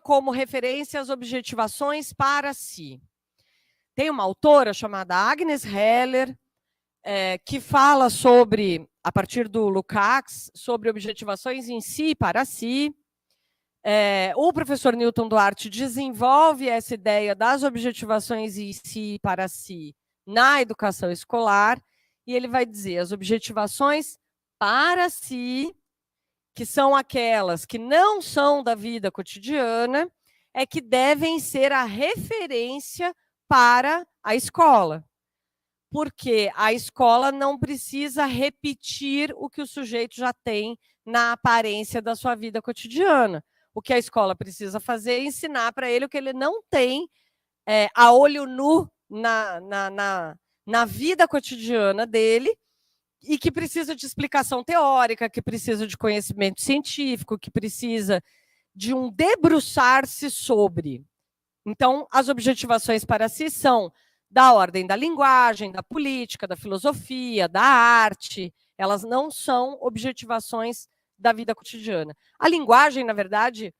Speaker 1: como referência as objetivações para si. Tem uma autora chamada Agnes Heller, que fala sobre, a partir do Lukács, sobre objetivações em si e para si. O professor Newton Duarte desenvolve essa ideia das objetivações em si e para si na educação escolar, e ele vai dizer as objetivações para si, que são aquelas que não são da vida cotidiana, é que devem ser a referência para a escola. Porque a escola não precisa repetir o que o sujeito já tem na aparência da sua vida cotidiana. O que a escola precisa fazer é ensinar para ele o que ele não tem a olho nu na vida cotidiana dele, e que precisa de explicação teórica, que precisa de conhecimento científico, que precisa de um debruçar-se sobre. Então, as objetivações para si são da ordem da linguagem, da política, da filosofia, da arte. Elas não são objetivações da vida cotidiana. A linguagem, na verdade,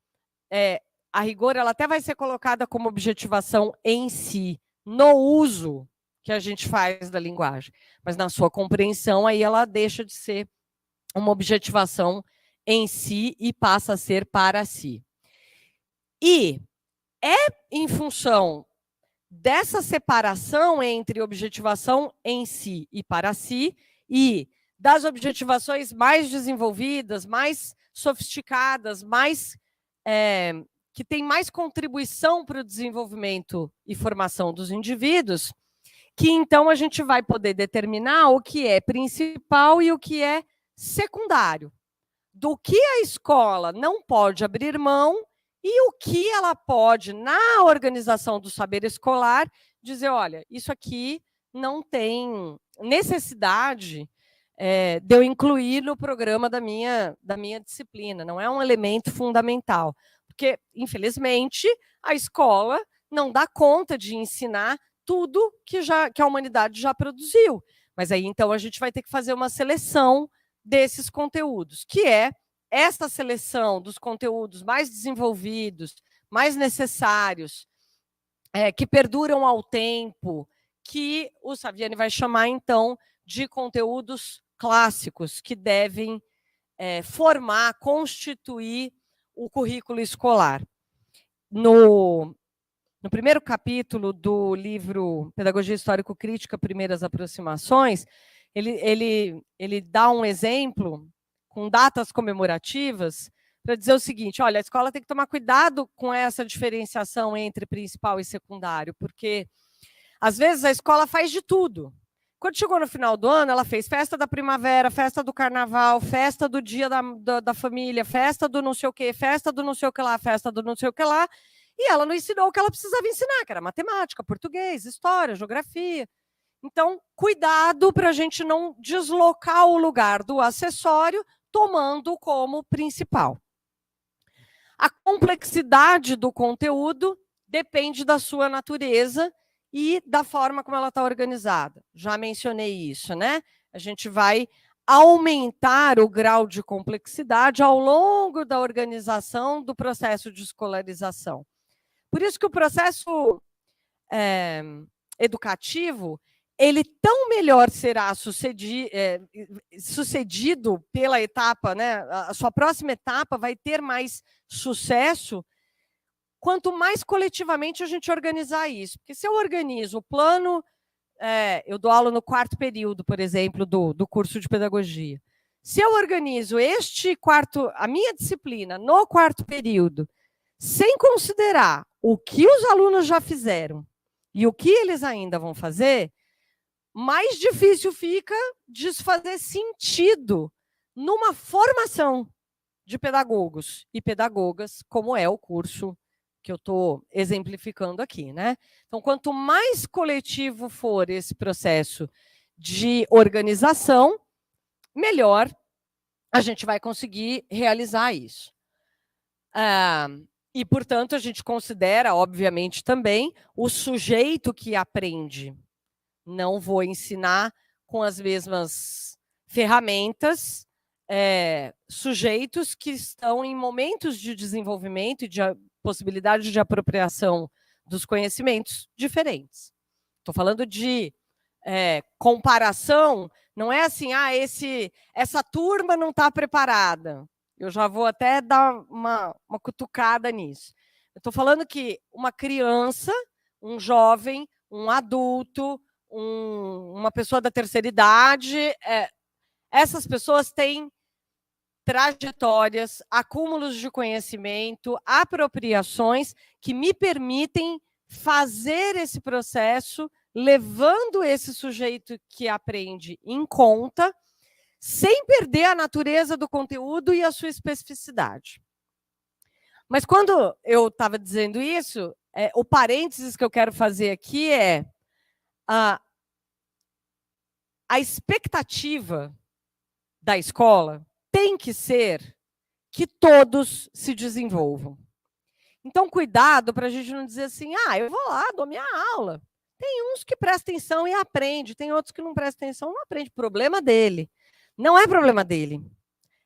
Speaker 1: a rigor, ela até vai ser colocada como objetivação em si, no uso que a gente faz da linguagem. Mas na sua compreensão, aí ela deixa de ser uma objetivação em si e passa a ser para si. E é em função dessa separação entre objetivação em si e para si, e das objetivações mais desenvolvidas, mais sofisticadas, que têm mais contribuição para o desenvolvimento e formação dos indivíduos, que então a gente vai poder determinar o que é principal e o que é secundário. Do que a escola não pode abrir mão e o que ela pode, na organização do saber escolar, dizer, olha, isso aqui não tem necessidade de eu incluir no programa da minha disciplina, não é um elemento fundamental. Porque, infelizmente, a escola não dá conta de ensinar tudo que a humanidade já produziu. Mas aí, então, a gente vai ter que fazer uma seleção desses conteúdos, que é essa seleção dos conteúdos mais desenvolvidos, mais necessários, que perduram ao tempo, que o Saviani vai chamar, então, de conteúdos clássicos, que devem formar, constituir o currículo escolar. No primeiro capítulo do livro Pedagogia Histórico-Crítica, Primeiras Aproximações, ele dá um exemplo com datas comemorativas, para dizer o seguinte, olha, a escola tem que tomar cuidado com essa diferenciação entre principal e secundário, porque, às vezes, a escola faz de tudo. Quando chegou no final do ano, ela fez festa da primavera, festa do carnaval, festa do dia da família, festa do não sei o quê, festa do não sei o que lá, festa do não sei o que lá, e ela não ensinou o que ela precisava ensinar, que era matemática, português, história, geografia. Então, cuidado para a gente não deslocar o lugar do acessório, tomando como principal. A complexidade do conteúdo depende da sua natureza e da forma como ela está organizada. Já mencionei isso, né? A gente vai aumentar o grau de complexidade ao longo da organização do processo de escolarização. Por isso que o processo educativo, ele tão melhor será sucedido pela etapa, né? A sua próxima etapa vai ter mais sucesso quanto mais coletivamente a gente organizar isso. Porque se eu organizo o plano, eu dou aula no 4º período, por exemplo, do curso de pedagogia. Se eu organizo a minha disciplina no 4º período, sem considerar o que os alunos já fizeram e o que eles ainda vão fazer, mais difícil fica de fazer sentido numa formação de pedagogos e pedagogas, como é o curso que eu estou exemplificando aqui, né? Então, quanto mais coletivo for esse processo de organização, melhor a gente vai conseguir realizar isso. E, portanto, a gente considera, obviamente, também o sujeito que aprende. Não vou ensinar com as mesmas ferramentas sujeitos que estão em momentos de desenvolvimento e de possibilidade de apropriação dos conhecimentos diferentes. Estou falando de comparação, não é assim, essa turma não está preparada. Eu já vou até dar uma cutucada nisso. Eu estou falando que uma criança, um jovem, um adulto, uma pessoa da terceira idade, essas pessoas têm trajetórias, acúmulos de conhecimento, apropriações que me permitem fazer esse processo, levando esse sujeito que aprende em conta, sem perder a natureza do conteúdo e a sua especificidade. Mas quando eu estava dizendo isso, o parênteses que eu quero fazer aqui é a expectativa da escola tem que ser que todos se desenvolvam. Então, cuidado para a gente não dizer assim, eu vou lá, dou minha aula. Tem uns que prestam atenção e aprende, tem outros que não prestam atenção e não aprende. Problema dele. Não é problema dele.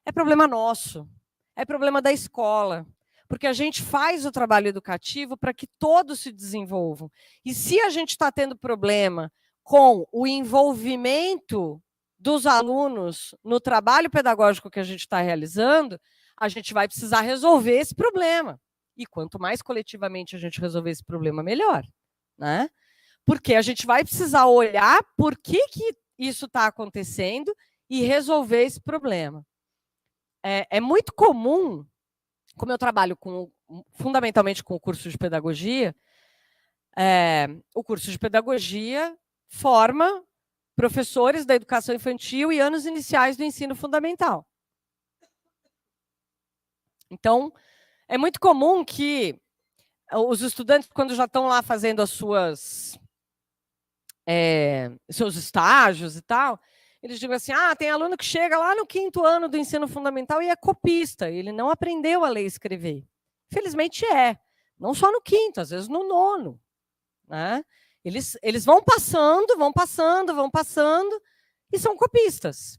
Speaker 1: É problema nosso. É problema da escola. Porque a gente faz o trabalho educativo para que todos se desenvolvam. E se a gente está tendo problema com o envolvimento dos alunos no trabalho pedagógico que a gente está realizando, a gente vai precisar resolver esse problema. E quanto mais coletivamente a gente resolver esse problema, melhor, né? Porque a gente vai precisar olhar por que isso está acontecendo e resolver esse problema. É muito comum, como eu trabalho fundamentalmente com o curso de pedagogia, o curso de pedagogia forma professores da educação infantil e anos iniciais do ensino fundamental. Então, é muito comum que os estudantes, quando já estão lá fazendo as seus estágios e tal, eles digam assim, tem aluno que chega lá no 5º ano do ensino fundamental e é copista, ele não aprendeu a ler e escrever. Infelizmente não só no 5º, às vezes no 9º, né? Eles vão passando e são copistas.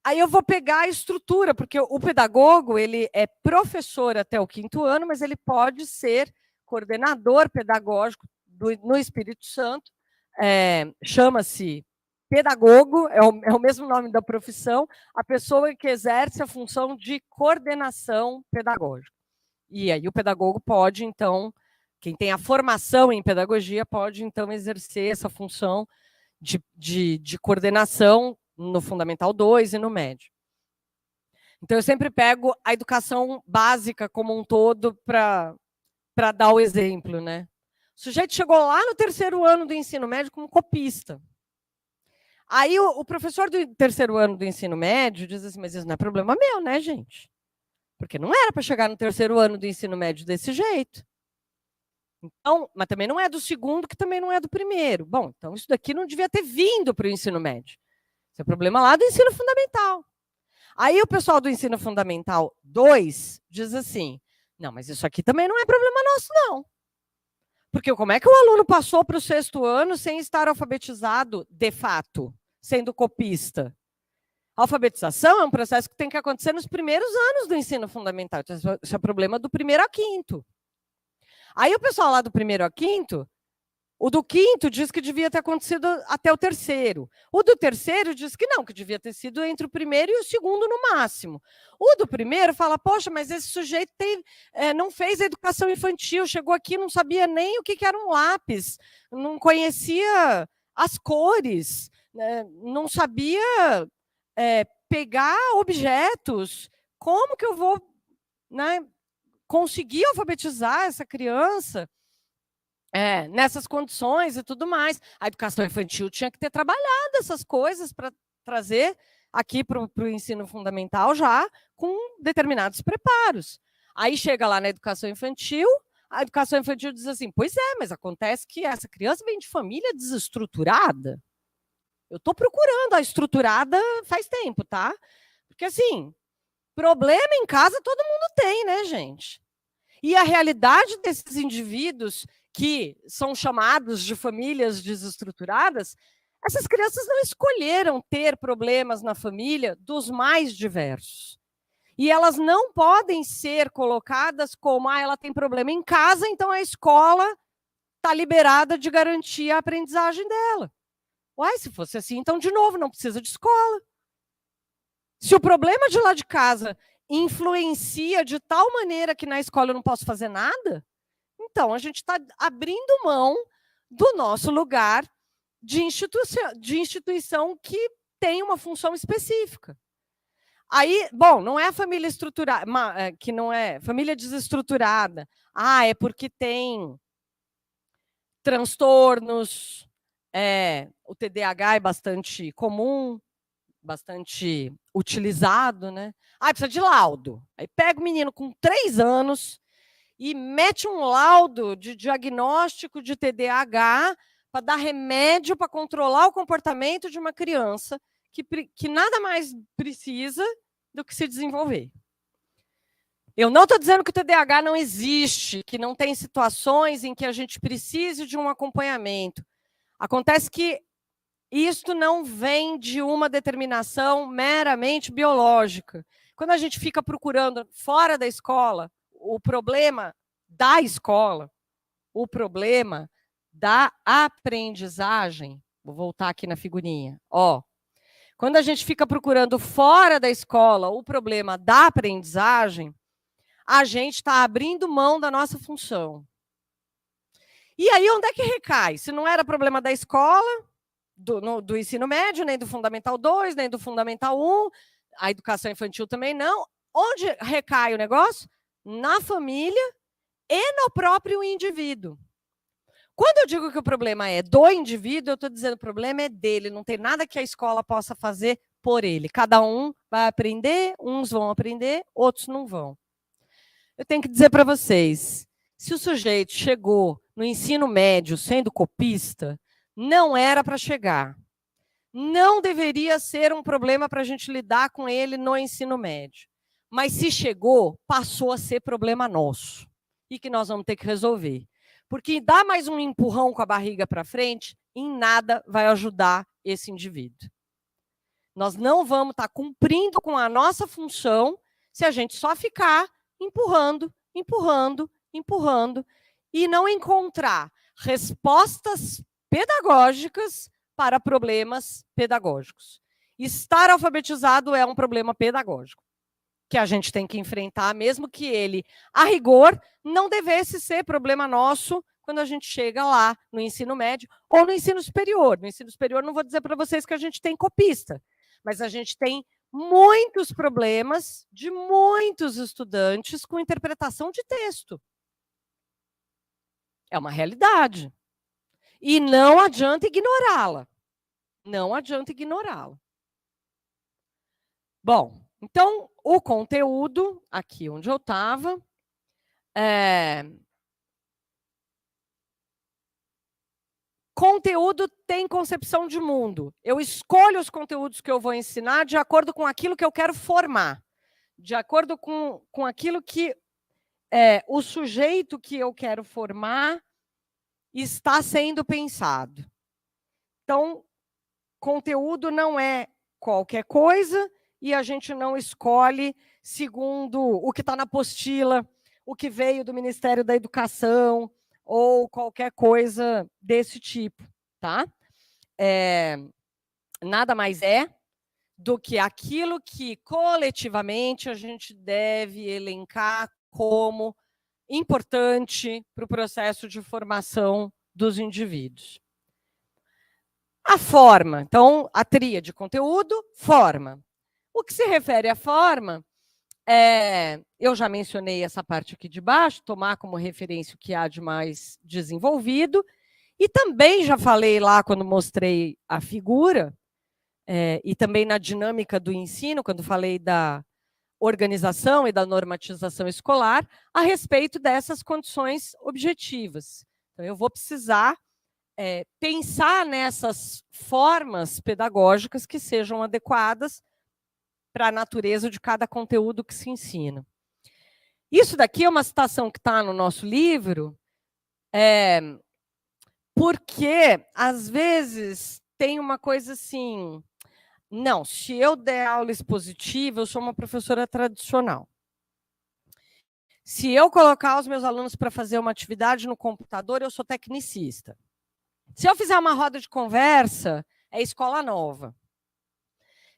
Speaker 1: Aí eu vou pegar a estrutura, porque o pedagogo ele é professor até o 5º ano, mas ele pode ser coordenador pedagógico no Espírito Santo, chama-se pedagogo, é o mesmo nome da profissão, a pessoa que exerce a função de coordenação pedagógica. E aí o pedagogo pode, então, quem tem a formação em pedagogia pode, então, exercer essa função de coordenação no Fundamental 2 e no médio. Então, eu sempre pego a educação básica como um todo para dar o exemplo, né? O sujeito chegou lá no 3º ano do ensino médio como copista. Aí o professor do terceiro ano do ensino médio diz assim, mas isso não é problema meu, né, gente? Porque não era para chegar no terceiro ano do ensino médio desse jeito. Então, mas também não é do segundo, que também não é do primeiro. Bom, então isso daqui não devia ter vindo para o ensino médio. Esse é o problema lá do ensino fundamental. Aí o pessoal do ensino fundamental 2 diz assim, não, mas isso aqui também não é problema nosso, não. Porque como é que o aluno passou para o sexto ano sem estar alfabetizado, de fato, sendo copista? A alfabetização é um processo que tem que acontecer nos primeiros anos do ensino fundamental. Então, esse é o problema do primeiro ao quinto. Aí o pessoal lá do primeiro ao quinto, o do quinto diz que devia ter acontecido até o terceiro. O do terceiro diz que não, que devia ter sido entre o primeiro e o segundo no máximo. O do primeiro fala, poxa, mas esse sujeito não fez a educação infantil, chegou aqui, não sabia nem o que era um lápis, não conhecia as cores, não sabia pegar objetos. Como que eu vou, né, conseguir alfabetizar essa criança nessas condições e tudo mais? A educação infantil tinha que ter trabalhado essas coisas para trazer aqui para o ensino fundamental já com determinados preparos. Aí chega lá na educação infantil, a educação infantil diz assim, pois é, mas acontece que essa criança vem de família desestruturada. Eu estou procurando a estruturada faz tempo, tá? Porque, assim, problema em casa todo mundo tem, né, gente? E a realidade desses indivíduos que são chamados de famílias desestruturadas, essas crianças não escolheram ter problemas na família dos mais diversos. E elas não podem ser colocadas como, ela tem problema em casa, então a escola está liberada de garantir a aprendizagem dela. Uai, se fosse assim, então, de novo, não precisa de escola. Se o problema de lá de casa influencia de tal maneira que na escola eu não posso fazer nada, então a gente está abrindo mão do nosso lugar de instituição que tem uma função específica. Aí, bom, não é a família estruturada, que não é família desestruturada. É porque tem transtornos. O TDAH é bastante comum, bastante utilizado, né? Precisa de laudo. Aí pega o menino com 3 anos e mete um laudo de diagnóstico de TDAH para dar remédio para controlar o comportamento de uma criança que nada mais precisa do que se desenvolver. Eu não estou dizendo que o TDAH não existe, que não tem situações em que a gente precise de um acompanhamento. Acontece que isto não vem de uma determinação meramente biológica. Quando a gente fica procurando fora da escola o problema da escola, o problema da aprendizagem, vou voltar aqui na figurinha, quando a gente fica procurando fora da escola o problema da aprendizagem, a gente está abrindo mão da nossa função. E aí, onde é que recai? Se não era problema da escola, do ensino médio, nem do Fundamental 2, nem do Fundamental 1, a educação infantil também não. Onde recai o negócio? Na família e no próprio indivíduo. Quando eu digo que o problema é do indivíduo, eu estou dizendo que o problema é dele, não tem nada que a escola possa fazer por ele. Cada um vai aprender, uns vão aprender, outros não vão. Eu tenho que dizer para vocês, se o sujeito chegou no ensino médio sendo copista, não era para chegar. Não deveria ser um problema para a gente lidar com ele no ensino médio. Mas se chegou, passou a ser problema nosso. E que nós vamos ter que resolver. Porque dar mais um empurrão com a barriga para frente, em nada vai ajudar esse indivíduo. Nós não vamos estar cumprindo com a nossa função se a gente só ficar empurrando, empurrando, empurrando e não encontrar respostas pedagógicas para problemas pedagógicos. Estar alfabetizado é um problema pedagógico que a gente tem que enfrentar, mesmo que ele, a rigor, não devesse ser problema nosso quando a gente chega lá no ensino médio ou no ensino superior. No ensino superior, não vou dizer para vocês que a gente tem copista, mas a gente tem muitos problemas de muitos estudantes com interpretação de texto. É uma realidade. E não adianta ignorá-la. Não adianta ignorá-la. Bom, então, o conteúdo, aqui onde eu estava, conteúdo tem concepção de mundo. Eu escolho os conteúdos que eu vou ensinar de acordo com aquilo que eu quero formar, de acordo com aquilo que o sujeito que eu quero formar está sendo pensado. Então, conteúdo não é qualquer coisa e a gente não escolhe segundo o que está na apostila, o que veio do Ministério da Educação ou qualquer coisa desse tipo, tá? Nada mais é do que aquilo que coletivamente a gente deve elencar como importante para o processo de formação dos indivíduos. A forma, então, a tríade conteúdo, forma. O que se refere à forma, eu já mencionei essa parte aqui de baixo, tomar como referência o que há de mais desenvolvido, e também já falei lá quando mostrei a figura, e também na dinâmica do ensino, quando falei da organização e da normatização escolar, a respeito dessas condições objetivas. Então, eu vou precisar pensar nessas formas pedagógicas que sejam adequadas para a natureza de cada conteúdo que se ensina. Isso daqui é uma citação que está no nosso livro, porque, às vezes, tem uma coisa assim, não, se eu der aula expositiva, eu sou uma professora tradicional. Se eu colocar os meus alunos para fazer uma atividade no computador, eu sou tecnicista. Se eu fizer uma roda de conversa, é escola nova.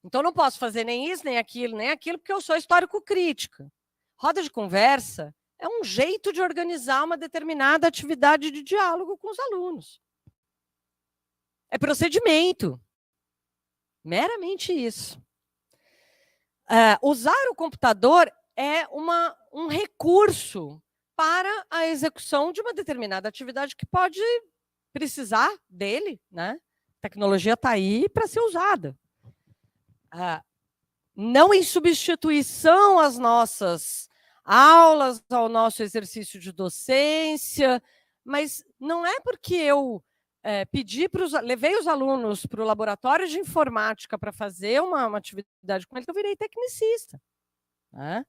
Speaker 1: Então, não posso fazer nem isso, nem aquilo, porque eu sou histórico-crítica. Roda de conversa é um jeito de organizar uma determinada atividade de diálogo com os alunos. É procedimento. Meramente isso. Usar o computador é um recurso para a execução de uma determinada atividade que pode precisar dele, né? A tecnologia está aí para ser usada. Não em substituição às nossas aulas, ao nosso exercício de docência, mas não é porque eu levei os alunos para o laboratório de informática para fazer uma atividade com eles, que eu virei tecnicista. Né?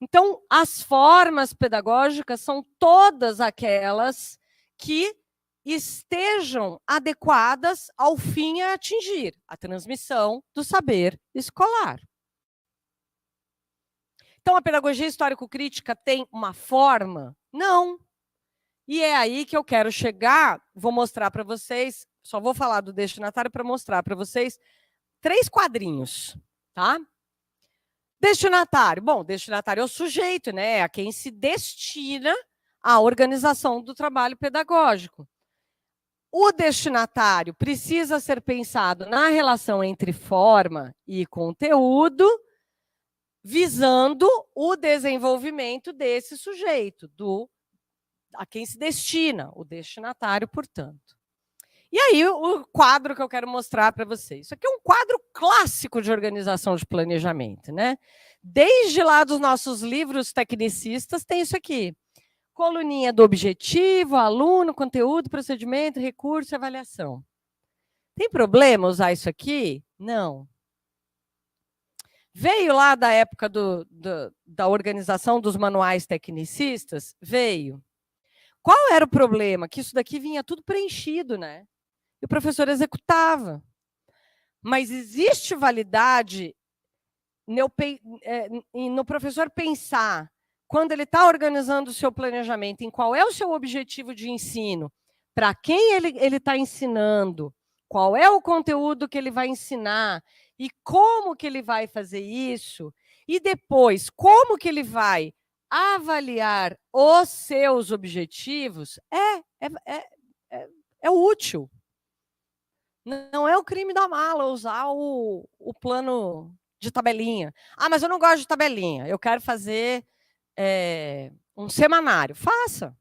Speaker 1: Então, as formas pedagógicas são todas aquelas que estejam adequadas ao fim a atingir, a transmissão do saber escolar. Então, a pedagogia histórico-crítica tem uma forma? Não. E é aí que eu quero chegar, vou mostrar para vocês, só vou falar do destinatário para mostrar para vocês 3 quadrinhos, tá? Destinatário. Bom, destinatário é o sujeito, né? A quem se destina a organização do trabalho pedagógico. O destinatário precisa ser pensado na relação entre forma e conteúdo, visando o desenvolvimento desse sujeito, a quem se destina, o destinatário, portanto. E aí, o quadro que eu quero mostrar para vocês. Isso aqui é um quadro clássico de organização de planejamento, né? Desde lá dos nossos livros tecnicistas, tem isso aqui. Coluninha do objetivo, aluno, conteúdo, procedimento, recurso e avaliação. Tem problema usar isso aqui? Não. Veio lá da época da organização dos manuais tecnicistas? Veio. Qual era o problema? Que isso daqui vinha tudo preenchido, né? E o professor executava. Mas existe validade no professor pensar, quando ele está organizando o seu planejamento, em qual é o seu objetivo de ensino, para quem ele está ensinando, qual é o conteúdo que ele vai ensinar e como que ele vai fazer isso, e depois, como que ele vai avaliar os seus objetivos, é útil. Não é o crime da mala usar o plano de tabelinha. Ah, mas eu não gosto de tabelinha, eu quero fazer um semanário. Faça.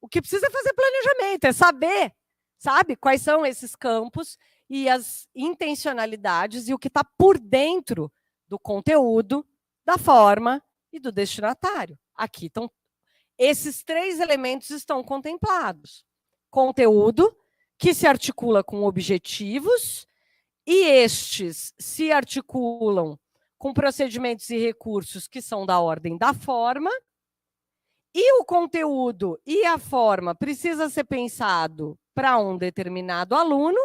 Speaker 1: O que precisa é fazer planejamento, é saber, sabe, quais são esses campos e as intencionalidades e o que está por dentro do conteúdo, da forma e do destinatário. Aqui estão, esses 3 elementos estão contemplados. Conteúdo, que se articula com objetivos, e estes se articulam com procedimentos e recursos que são da ordem da forma, e o conteúdo e a forma precisa ser pensado para um determinado aluno,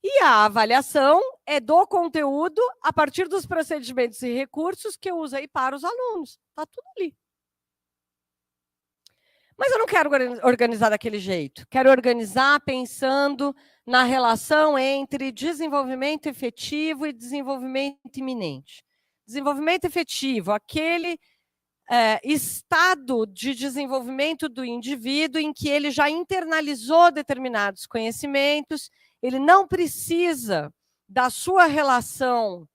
Speaker 1: e a avaliação é do conteúdo a partir dos procedimentos e recursos que eu usei para os alunos. Está tudo ali. Mas eu não quero organizar daquele jeito. Quero organizar pensando na relação entre desenvolvimento efetivo e desenvolvimento iminente. Desenvolvimento efetivo, aquele estado de desenvolvimento do indivíduo em que ele já internalizou determinados conhecimentos, ele não precisa da sua relação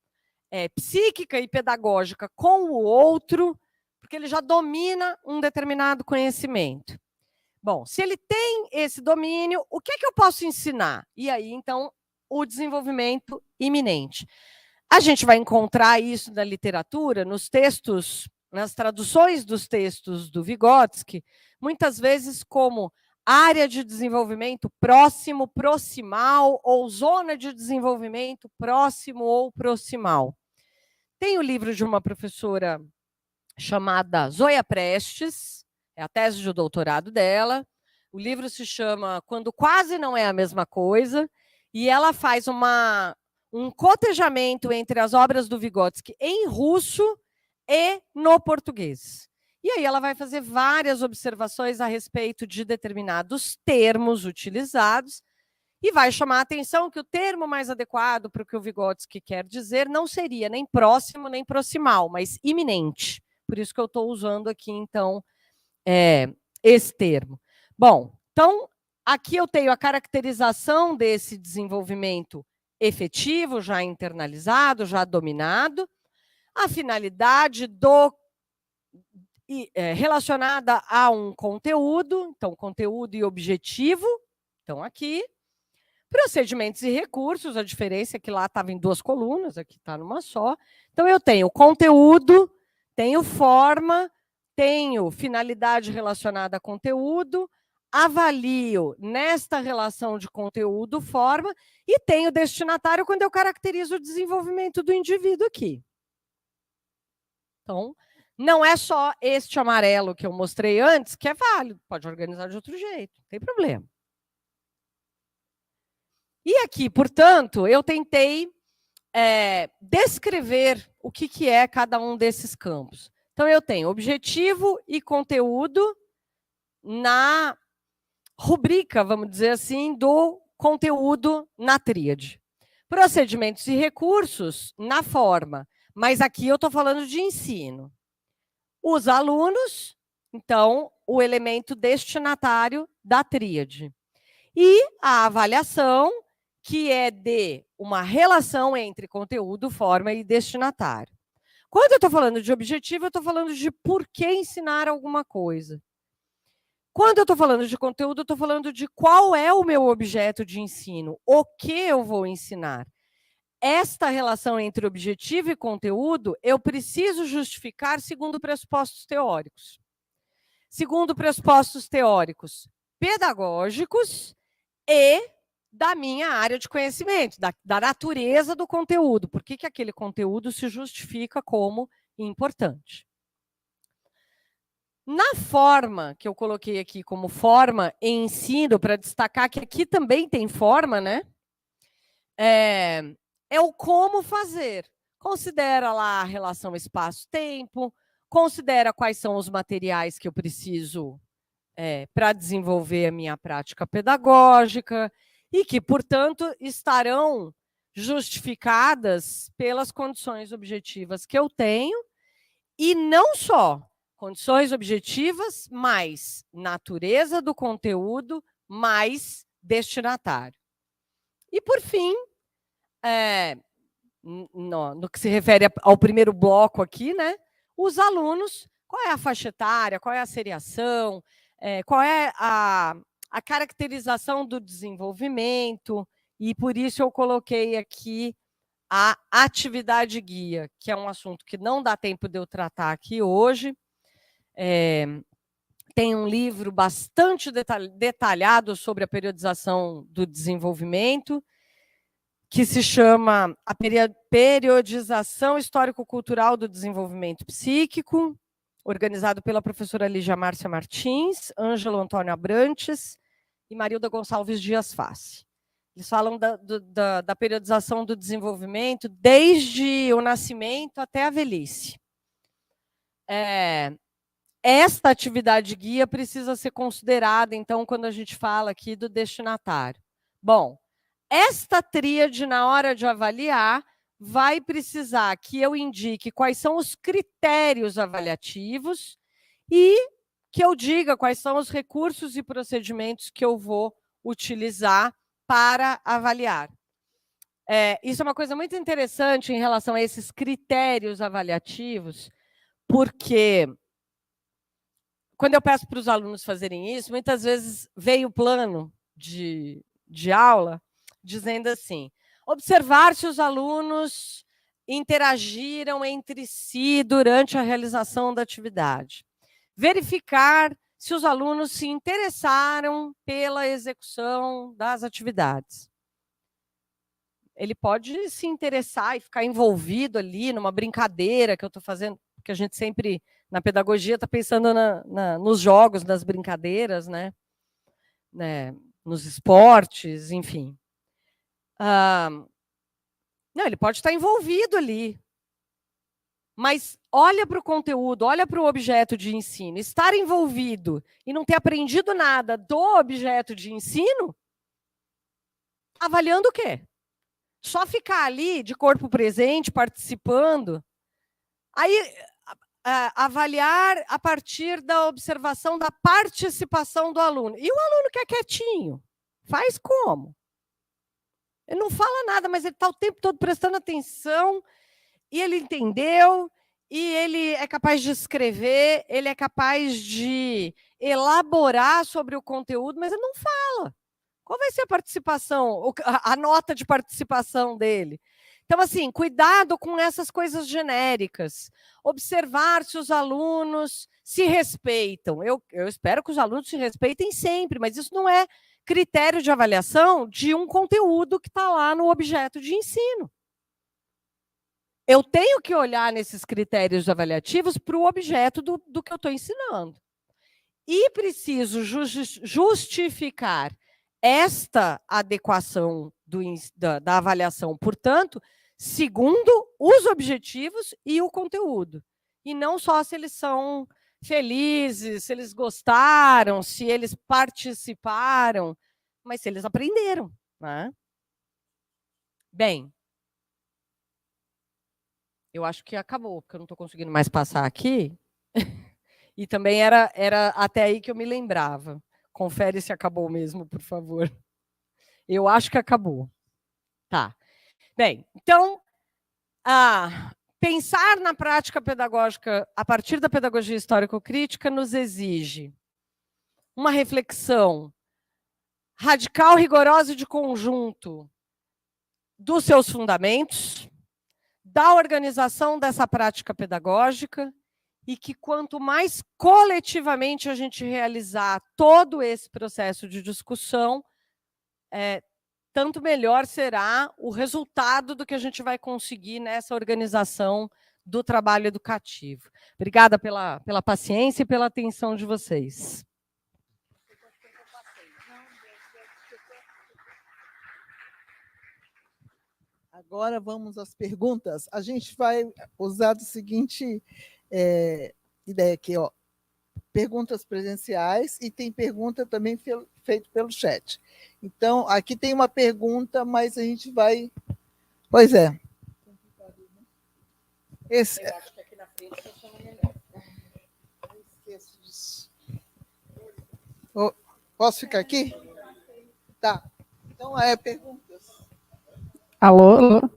Speaker 1: psíquica e pedagógica com o outro, porque ele já domina um determinado conhecimento. Bom, se ele tem esse domínio, o que é que eu posso ensinar? E aí, então, o desenvolvimento iminente. A gente vai encontrar isso na literatura, nos textos, nas traduções dos textos do Vygotsky, muitas vezes como área de desenvolvimento próximo, proximal, ou zona de desenvolvimento próximo ou proximal. Tem o livro de uma professora chamada Zoia Prestes, é a tese de doutorado dela. O livro se chama Quando Quase Não é a Mesma Coisa, e ela faz um cotejamento entre as obras do Vygotsky em russo e no português. E aí ela vai fazer várias observações a respeito de determinados termos utilizados e vai chamar a atenção que o termo mais adequado para o que o Vygotsky quer dizer não seria nem próximo nem proximal, mas iminente. Por isso que eu estou usando aqui, então, esse termo. Bom, então, aqui eu tenho a caracterização desse desenvolvimento efetivo, já internalizado, já dominado, a finalidade relacionada a um conteúdo, então, conteúdo e objetivo, então, aqui. Procedimentos e recursos, a diferença é que lá estava em 2 colunas, aqui está numa só. Então, eu tenho conteúdo, tenho forma, tenho finalidade relacionada a conteúdo, avalio nesta relação de conteúdo-forma e tenho destinatário quando eu caracterizo o desenvolvimento do indivíduo aqui. Então, não é só este amarelo que eu mostrei antes, que é válido, pode organizar de outro jeito, não tem problema. E aqui, portanto, eu tentei descrever o que é cada um desses campos. Então, eu tenho objetivo e conteúdo na rubrica, vamos dizer assim, do conteúdo na tríade. Procedimentos e recursos na forma, mas aqui eu estou falando de ensino. Os alunos, então, o elemento destinatário da tríade. E a avaliação, que é de uma relação entre conteúdo, forma e destinatário. Quando eu estou falando de objetivo, eu estou falando de por que ensinar alguma coisa. Quando eu estou falando de conteúdo, eu estou falando de qual é o meu objeto de ensino, o que eu vou ensinar. Esta relação entre objetivo e conteúdo, eu preciso justificar segundo pressupostos teóricos. Segundo pressupostos teóricos pedagógicos e da minha área de conhecimento, da natureza do conteúdo. Por que aquele conteúdo se justifica como importante? Na forma, que eu coloquei aqui como forma em ensino, para destacar que aqui também tem forma, né? É o como fazer. Considera lá a relação espaço-tempo, considera quais são os materiais que eu preciso para desenvolver a minha prática pedagógica, e que, portanto, estarão justificadas pelas condições objetivas que eu tenho, e não só condições objetivas, mais natureza do conteúdo, mais destinatário. E, por fim, no que se refere ao primeiro bloco aqui, né, os alunos, qual é a faixa etária, qual é a seriação, qual é a caracterização do desenvolvimento, e por isso eu coloquei aqui a atividade guia, que é um assunto que não dá tempo de eu tratar aqui hoje. Tem um livro bastante detalhado sobre a periodização do desenvolvimento, que se chama A Periodização Histórico-Cultural do Desenvolvimento Psíquico, organizado pela professora Lígia Márcia Martins, Ângelo Antônio Abrantes e Marilda Gonçalves Dias Fassi. Eles falam da periodização do desenvolvimento desde o nascimento até a velhice. Esta atividade guia precisa ser considerada, então, quando a gente fala aqui do destinatário. Bom, esta tríade, na hora de avaliar, vai precisar que eu indique quais são os critérios avaliativos e que eu diga quais são os recursos e procedimentos que eu vou utilizar para avaliar. Isso é uma coisa muito interessante em relação a esses critérios avaliativos, porque quando eu peço para os alunos fazerem isso, muitas vezes vem o plano de aula dizendo assim: observar se os alunos interagiram entre si durante a realização da atividade. Verificar se os alunos se interessaram pela execução das atividades. Ele pode se interessar e ficar envolvido ali numa brincadeira que eu estou fazendo, porque a gente sempre, na pedagogia, está pensando nos jogos, nas brincadeiras, né? Nos esportes, enfim. Não, ele pode estar envolvido ali. Mas olha para o conteúdo, olha para o objeto de ensino. Estar envolvido e não ter aprendido nada do objeto de ensino, avaliando o quê? Só ficar ali de corpo presente, participando. Aí, avaliar a partir da observação da participação do aluno. E o aluno que é quietinho? Faz como? Ele não fala nada, mas ele está o tempo todo prestando atenção, e ele entendeu, e ele é capaz de escrever, ele é capaz de elaborar sobre o conteúdo, mas ele não fala. Qual vai ser a participação, a nota de participação dele? Então, assim, cuidado com essas coisas genéricas. Observar se os alunos se respeitam. Eu espero que os alunos se respeitem sempre, mas isso não é critério de avaliação de um conteúdo que está lá no objeto de ensino. Eu tenho que olhar nesses critérios avaliativos para o objeto do que eu estou ensinando. E preciso justificar esta adequação da avaliação, portanto, segundo os objetivos e o conteúdo. E não só se eles são felizes, se eles gostaram, se eles participaram, mas se eles aprenderam, né? Bem, eu acho que acabou, porque eu não estou conseguindo mais passar aqui. E também era até aí que eu me lembrava. Confere se acabou mesmo, por favor. Eu acho que acabou. Tá. Bem, então, pensar na prática pedagógica a partir da pedagogia histórico-crítica nos exige uma reflexão radical, rigorosa e de conjunto dos seus fundamentos, da organização dessa prática pedagógica, e que quanto mais coletivamente a gente realizar todo esse processo de discussão, tanto melhor será o resultado do que a gente vai conseguir nessa organização do trabalho educativo. Obrigada pela paciência e pela atenção de vocês.
Speaker 5: Agora vamos às perguntas. A gente vai usar a seguinte ideia aqui, ó. Perguntas presenciais e tem pergunta também feita pelo chat. Então, aqui tem uma pergunta, mas a gente vai... Pois é. Eu acho que aqui na frente funciona melhor. Eu esqueço disso. Posso ficar aqui? Tá. Então, perguntas.
Speaker 4: Alô, alô.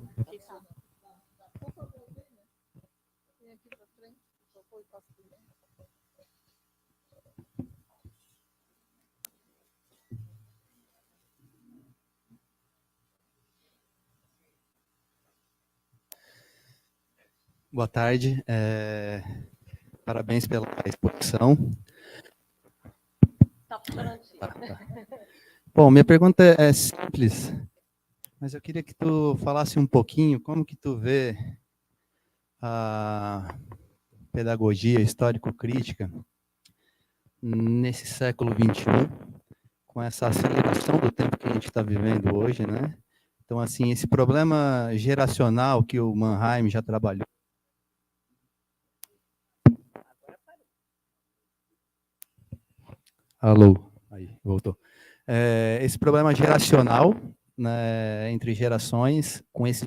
Speaker 6: Boa tarde. Parabéns pela exposição.
Speaker 1: Tá funcionando.
Speaker 6: Bom, minha pergunta é simples, mas eu queria que tu falasse um pouquinho como que tu vê a pedagogia histórico-crítica nesse século XXI, com essa aceleração do tempo que a gente está vivendo hoje, né? Então, assim, esse problema geracional que o Mannheim já trabalhou. Alô, aí, voltou. Esse problema geracional, né, entre gerações, com esse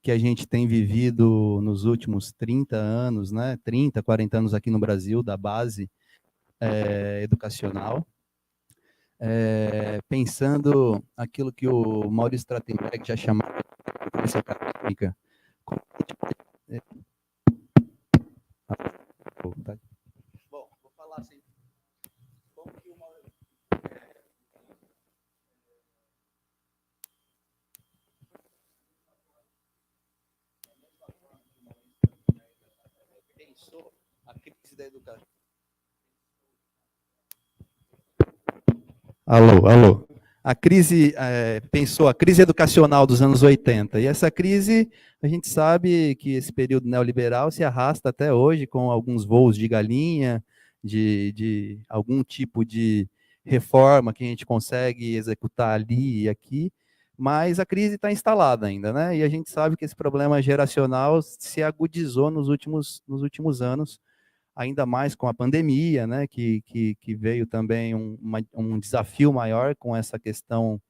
Speaker 6: que a gente tem vivido nos últimos 30 anos, né, 30, 40 anos aqui no Brasil, da base educacional, pensando aquilo que o Maurício Trachtenberg já chamava de ciência acadêmica. Bom, vou falar assim. Como que o Maurício... pensou a crise da educação. Alô. Pensou a crise educacional dos anos 80. E essa crise, a gente sabe que esse período neoliberal se arrasta até hoje, com alguns voos de galinha, de algum tipo de reforma que a gente consegue executar ali e aqui, mas a crise está instalada ainda, né? E a gente sabe que esse problema geracional se agudizou nos últimos anos, ainda mais com a pandemia, né, que veio também um desafio maior com essa questão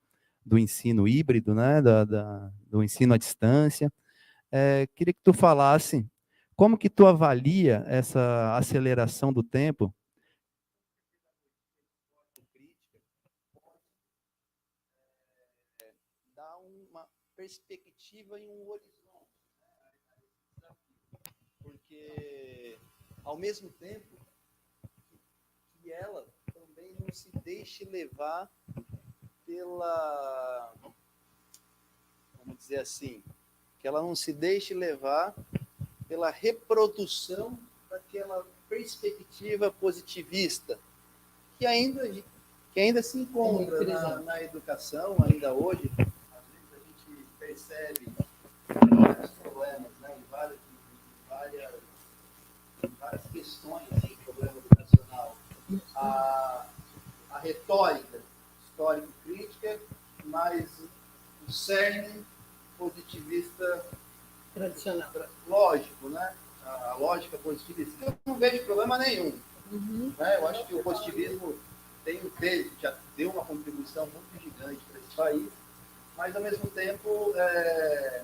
Speaker 6: do ensino híbrido, né, do ensino à distância. Queria que tu falasse como que tu avalia essa aceleração do tempo dá uma perspectiva e um horizonte, né, porque ao mesmo tempo que ela também não se deixe levar pela, vamos dizer assim, que ela não se deixe levar pela reprodução daquela perspectiva positivista que ainda se encontra na educação, ainda hoje. Às vezes a gente percebe vários problemas, né, em várias questões do problema educacional. A retórica histórico-crítica, mas o cerne positivista tradicional. Lógico, né? A lógica positivista. Eu não vejo problema nenhum. Né? Eu acho que o positivismo já deu uma contribuição muito gigante para esse país, mas ao mesmo tempo é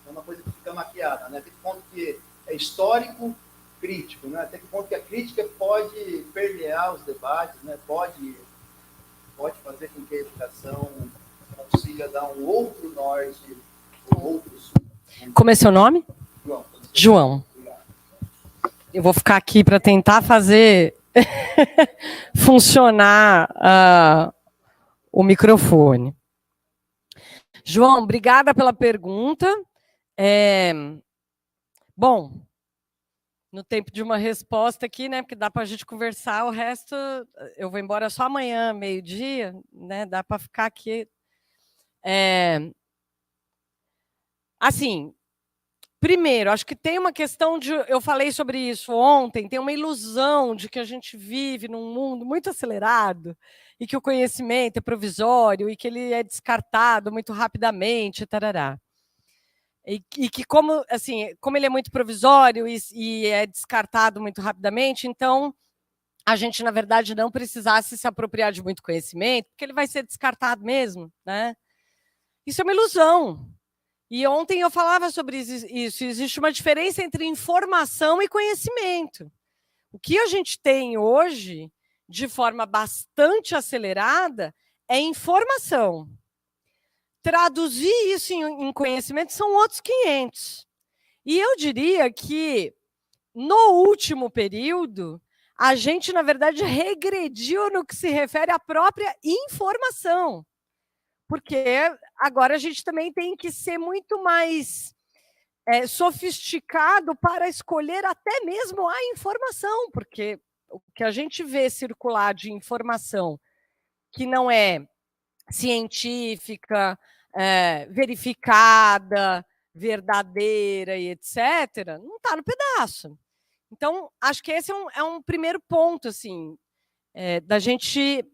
Speaker 6: uma coisa que fica maquiada, né? Até que ponto que é histórico crítico, né? Até que ponto que a crítica pode permear os debates, né? Pode fazer com que a educação consiga dar um outro norte, um outro sul.
Speaker 1: Como é seu nome? João. Eu vou ficar aqui para tentar fazer funcionar o microfone. João, obrigada pela pergunta. Bom, no tempo de uma resposta aqui, né? Porque dá para a gente conversar, o resto eu vou embora só amanhã, meio-dia, né? Dá para ficar aqui. Assim, primeiro, acho que tem uma questão de... Eu falei sobre isso ontem, tem uma ilusão de que a gente vive num mundo muito acelerado e que o conhecimento é provisório e que ele é descartado muito rapidamente, tarará. E que como ele é muito provisório e é descartado muito rapidamente, então a gente, na verdade, não precisasse se apropriar de muito conhecimento, porque ele vai ser descartado mesmo, né? Isso é uma ilusão. E ontem eu falava sobre isso. Existe uma diferença entre informação e conhecimento. O que a gente tem hoje, de forma bastante acelerada, é informação. Traduzir isso em conhecimento são outros 500. E eu diria que, no último período, a gente, na verdade, regrediu no que se refere à própria informação. Porque agora a gente também tem que ser muito mais sofisticado para escolher até mesmo a informação, porque o que a gente vê circular de informação que não é científica, verificada, verdadeira e etc., não está no pedaço. Então, acho que esse é um primeiro ponto, assim, da gente...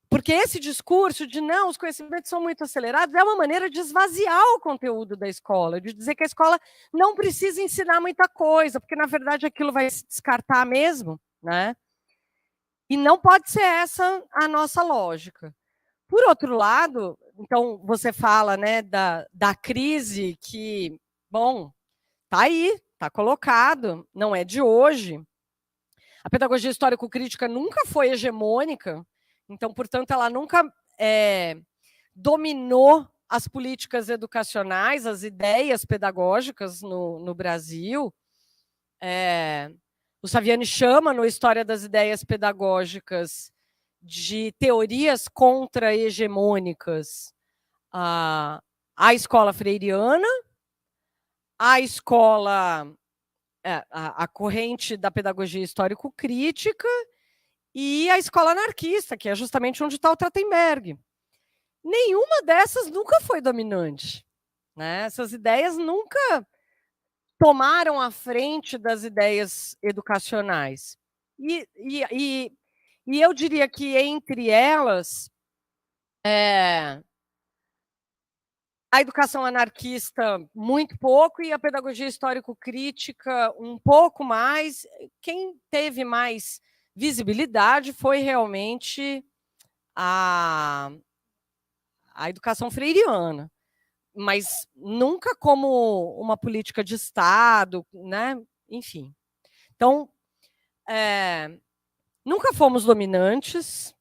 Speaker 1: Porque esse discurso de não, os conhecimentos são muito acelerados, é uma maneira de esvaziar o conteúdo da escola, de dizer que a escola não precisa ensinar muita coisa, porque, na verdade, aquilo vai se descartar mesmo, né? E não pode ser essa a nossa lógica. Por outro lado, então, você fala, né, da crise que, bom, está aí, está colocado, não é de hoje. A pedagogia histórico-crítica nunca foi hegemônica, então, portanto, ela nunca dominou as políticas educacionais, as ideias pedagógicas no Brasil. O Saviani chama, no História das Ideias Pedagógicas, de teorias contra-hegemônicas a escola freiriana, a escola, a corrente da pedagogia histórico-crítica e a escola anarquista, que é justamente onde está o Trachtenberg. Nenhuma dessas nunca foi dominante, né? Essas ideias nunca tomaram a frente das ideias educacionais. E eu diria que, entre elas, a educação anarquista, muito pouco, e a pedagogia histórico-crítica, um pouco mais. Quem teve mais visibilidade foi realmente a educação freiriana, mas nunca como uma política de Estado, né? Enfim. Então, nunca fomos dominantes.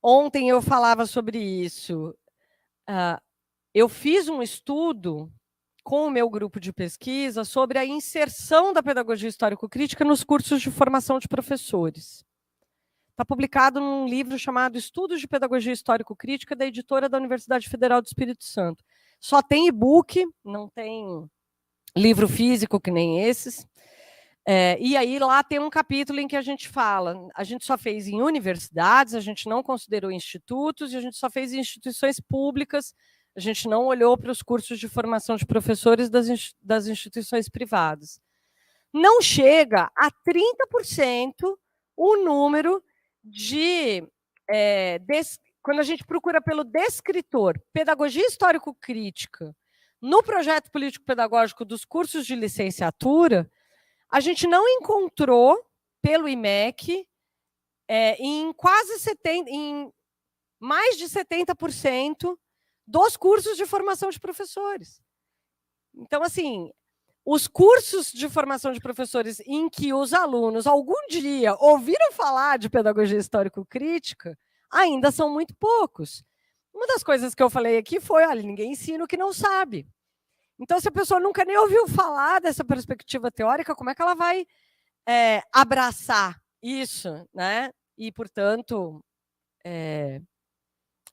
Speaker 1: Ontem eu falava sobre isso. Eu fiz um estudo com o meu grupo de pesquisa sobre a inserção da pedagogia histórico-crítica nos cursos de formação de professores. Está publicado num livro chamado Estudos de Pedagogia Histórico-Crítica, da editora da Universidade Federal do Espírito Santo. Só tem e-book, não tem livro físico que nem esses. E aí lá tem um capítulo em que a gente fala, a gente só fez em universidades, a gente não considerou institutos, e a gente só fez em instituições públicas, a gente não olhou para os cursos de formação de professores das instituições privadas. Não chega a 30% o número quando a gente procura pelo descritor pedagogia histórico-crítica no projeto político-pedagógico dos cursos de licenciatura, a gente não encontrou pelo IMEC em mais de 70% dos cursos de formação de professores. Então, assim, os cursos de formação de professores em que os alunos algum dia ouviram falar de pedagogia histórico-crítica ainda são muito poucos. Uma das coisas que eu falei aqui foi, olha, ninguém ensina o que não sabe. Então, se a pessoa nunca nem ouviu falar dessa perspectiva teórica, como é que ela vai abraçar isso, né? E, portanto,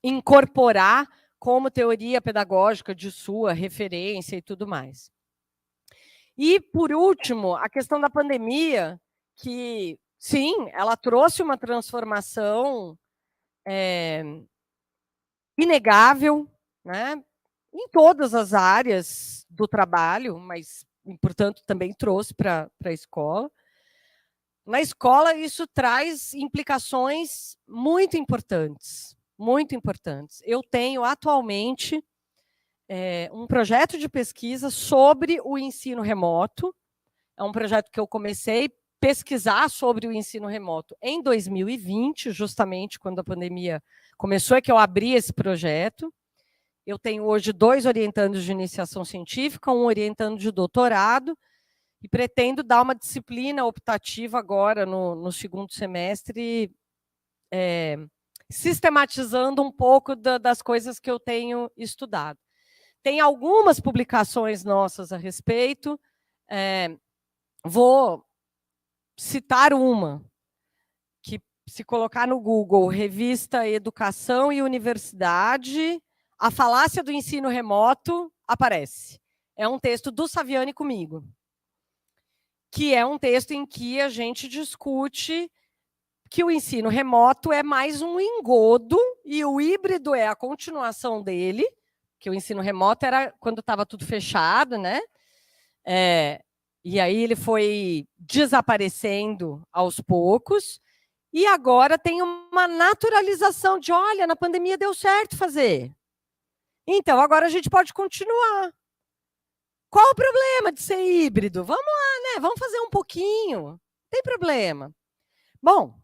Speaker 1: incorporar como teoria pedagógica de sua referência e tudo mais. E, por último, a questão da pandemia, que, sim, ela trouxe uma transformação inegável, né, em todas as áreas do trabalho, mas, portanto, também trouxe para a escola. Na escola, isso traz implicações muito importantes, muito importantes. Eu tenho, atualmente, um projeto de pesquisa sobre o ensino remoto. É um projeto que eu comecei a pesquisar sobre o ensino remoto em 2020, justamente quando a pandemia começou, é que eu abri esse projeto. Eu tenho hoje 2 orientandos de iniciação científica, um orientando de doutorado, e pretendo dar uma disciplina optativa agora no segundo semestre, sistematizando um pouco das coisas que eu tenho estudado. Tem algumas publicações nossas a respeito. Vou citar uma, que, se colocar no Google, Revista Educação e Universidade, a falácia do ensino remoto aparece. é um texto do Saviani comigo, que é um texto em que a gente discute que o ensino remoto é mais um engodo e o híbrido é a continuação dele, que o ensino remoto era quando estava tudo fechado, né? E aí ele foi desaparecendo aos poucos, e agora tem uma naturalização de, olha, na pandemia deu certo fazer. Então, agora a gente pode continuar. Qual o problema de ser híbrido? Vamos lá, né? Vamos fazer um pouquinho. Não tem problema. Bom,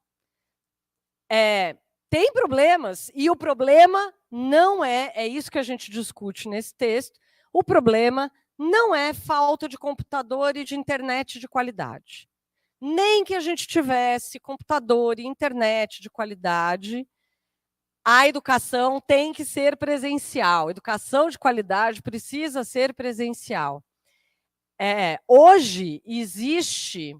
Speaker 1: tem problemas, e o problema não é isso que a gente discute nesse texto, o problema não é falta de computador e de internet de qualidade. Nem que a gente tivesse computador e internet de qualidade, a educação tem que ser presencial. A educação de qualidade precisa ser presencial. Hoje existe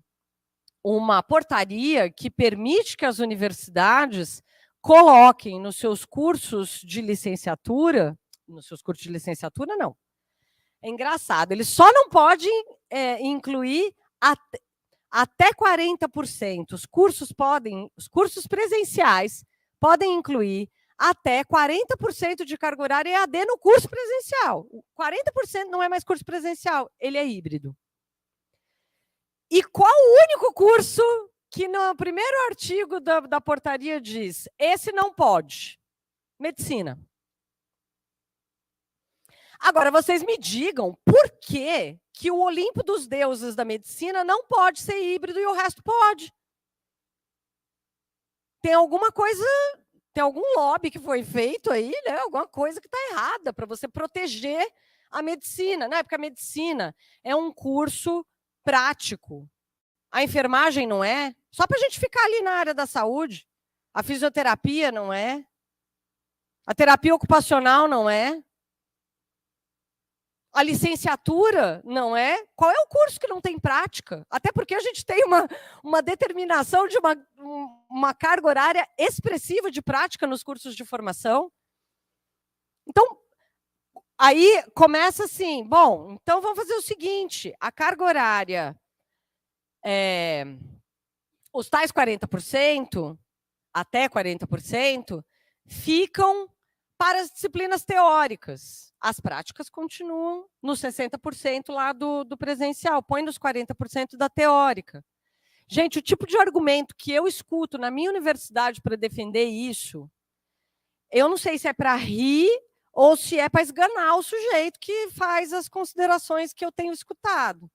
Speaker 1: uma portaria que permite que as universidades coloquem nos seus cursos de licenciatura, não. É engraçado, eles só não podem incluir até 40%. Os cursos presenciais podem incluir até 40% de carga horária EAD no curso presencial. 40% não é mais curso presencial, ele é híbrido. E qual o único curso que no primeiro artigo da portaria diz, esse não pode? Medicina. Agora, vocês me digam por que o Olimpo dos deuses da medicina não pode ser híbrido e o resto pode? Tem alguma coisa, tem algum lobby que foi feito aí, né? Alguma coisa que está errada para você proteger a medicina, né? Porque a medicina é um curso prático. A enfermagem não é? Só para a gente ficar ali na área da saúde. A fisioterapia não é? A terapia ocupacional não é? A licenciatura não é? Qual é o curso que não tem prática? Até porque a gente tem uma determinação de uma carga horária expressiva de prática nos cursos de formação. Então, aí começa assim, bom, então vamos fazer o seguinte, a carga horária, os tais 40%, até 40%, ficam para as disciplinas teóricas. As práticas continuam nos 60% lá do presencial, põe nos 40% da teórica. Gente, o tipo de argumento que eu escuto na minha universidade para defender isso, eu não sei se é para rir ou se é para esganar o sujeito que faz as considerações que eu tenho escutado.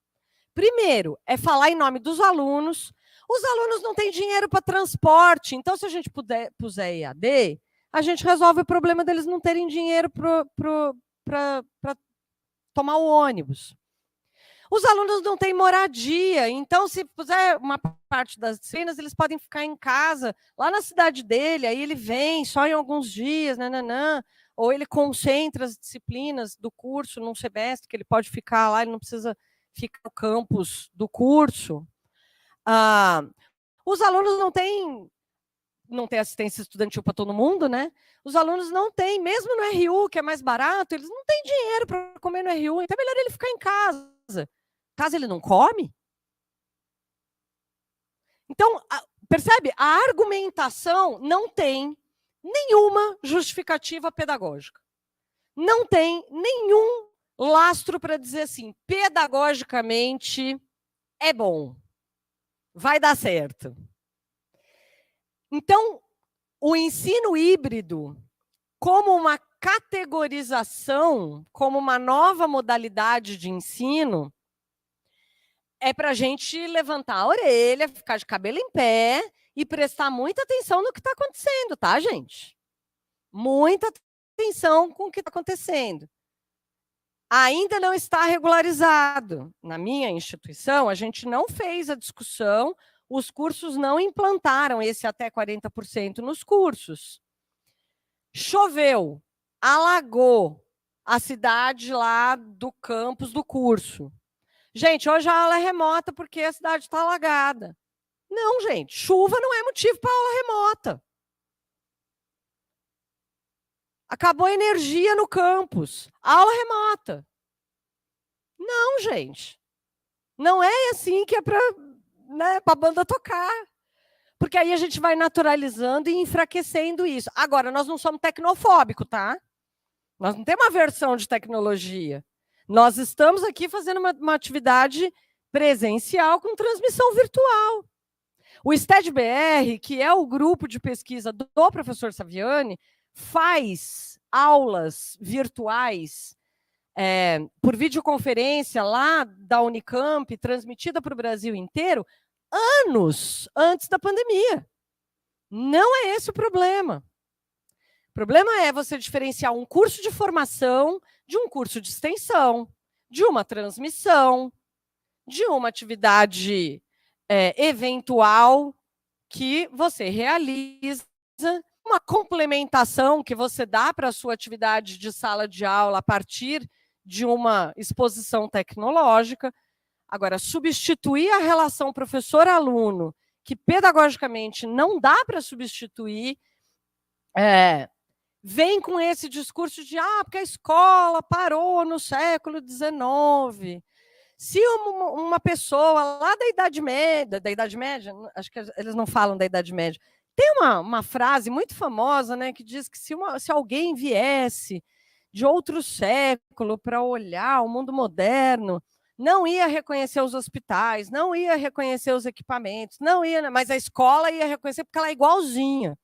Speaker 1: Primeiro, é falar em nome dos alunos. Os alunos não têm dinheiro para transporte, então se a gente puser EAD, a gente resolve o problema deles não terem dinheiro para tomar o ônibus. Os alunos não têm moradia, então se puser uma parte das disciplinas, eles podem ficar em casa, lá na cidade dele, aí ele vem só em alguns dias, ou ele concentra as disciplinas do curso num semestre, que ele pode ficar lá, ele não precisa ficar no campus do curso. Os alunos não têm assistência estudantil para todo mundo, né? Os alunos não têm, mesmo no RU, que é mais barato, eles não têm dinheiro para comer no RU, então é melhor ele ficar em casa. Caso ele não come. Então, percebe? A argumentação não tem nenhuma justificativa pedagógica. Não tem nenhum lastro para dizer assim, pedagogicamente é bom, vai dar certo. Então, o ensino híbrido, como uma categorização, como uma nova modalidade de ensino, é para a gente levantar a orelha, ficar de cabelo em pé e prestar muita atenção no que está acontecendo, tá, gente? Muita atenção com o que está acontecendo. Ainda não está regularizado. Na minha instituição, a gente não fez a discussão, os cursos não implantaram esse até 40% nos cursos. Choveu, alagou a cidade lá do campus do curso. Gente, hoje a aula é remota porque a cidade está alagada. Não, gente, chuva não é motivo para aula remota. Acabou a energia no campus, aula remota. Não, gente. Não é assim que é para, né, a banda tocar. Porque aí a gente vai naturalizando e enfraquecendo isso. Agora, nós não somos tecnofóbicos, tá? Nós não temos uma versão de tecnologia. Nós estamos aqui fazendo uma atividade presencial com transmissão virtual. O STED-BR, que é o grupo de pesquisa do professor Saviani, faz aulas virtuais por videoconferência lá da Unicamp, transmitida para o Brasil inteiro, anos antes da pandemia. Não é esse o problema. O problema é você diferenciar um curso de formação de um curso de extensão, de uma transmissão, de uma atividade eventual que você realiza, uma complementação que você dá para a sua atividade de sala de aula a partir de uma exposição tecnológica. Agora, substituir a relação professor-aluno, que pedagogicamente não dá para substituir, vem com esse discurso de porque a escola parou no século XIX. Se uma pessoa lá da Idade Média, acho que eles não falam da Idade Média, tem uma frase muito famosa, né, que diz que se alguém viesse de outro século para olhar o mundo moderno, não ia reconhecer os hospitais, não ia reconhecer os equipamentos, não ia, mas a escola ia reconhecer porque ela é igualzinha.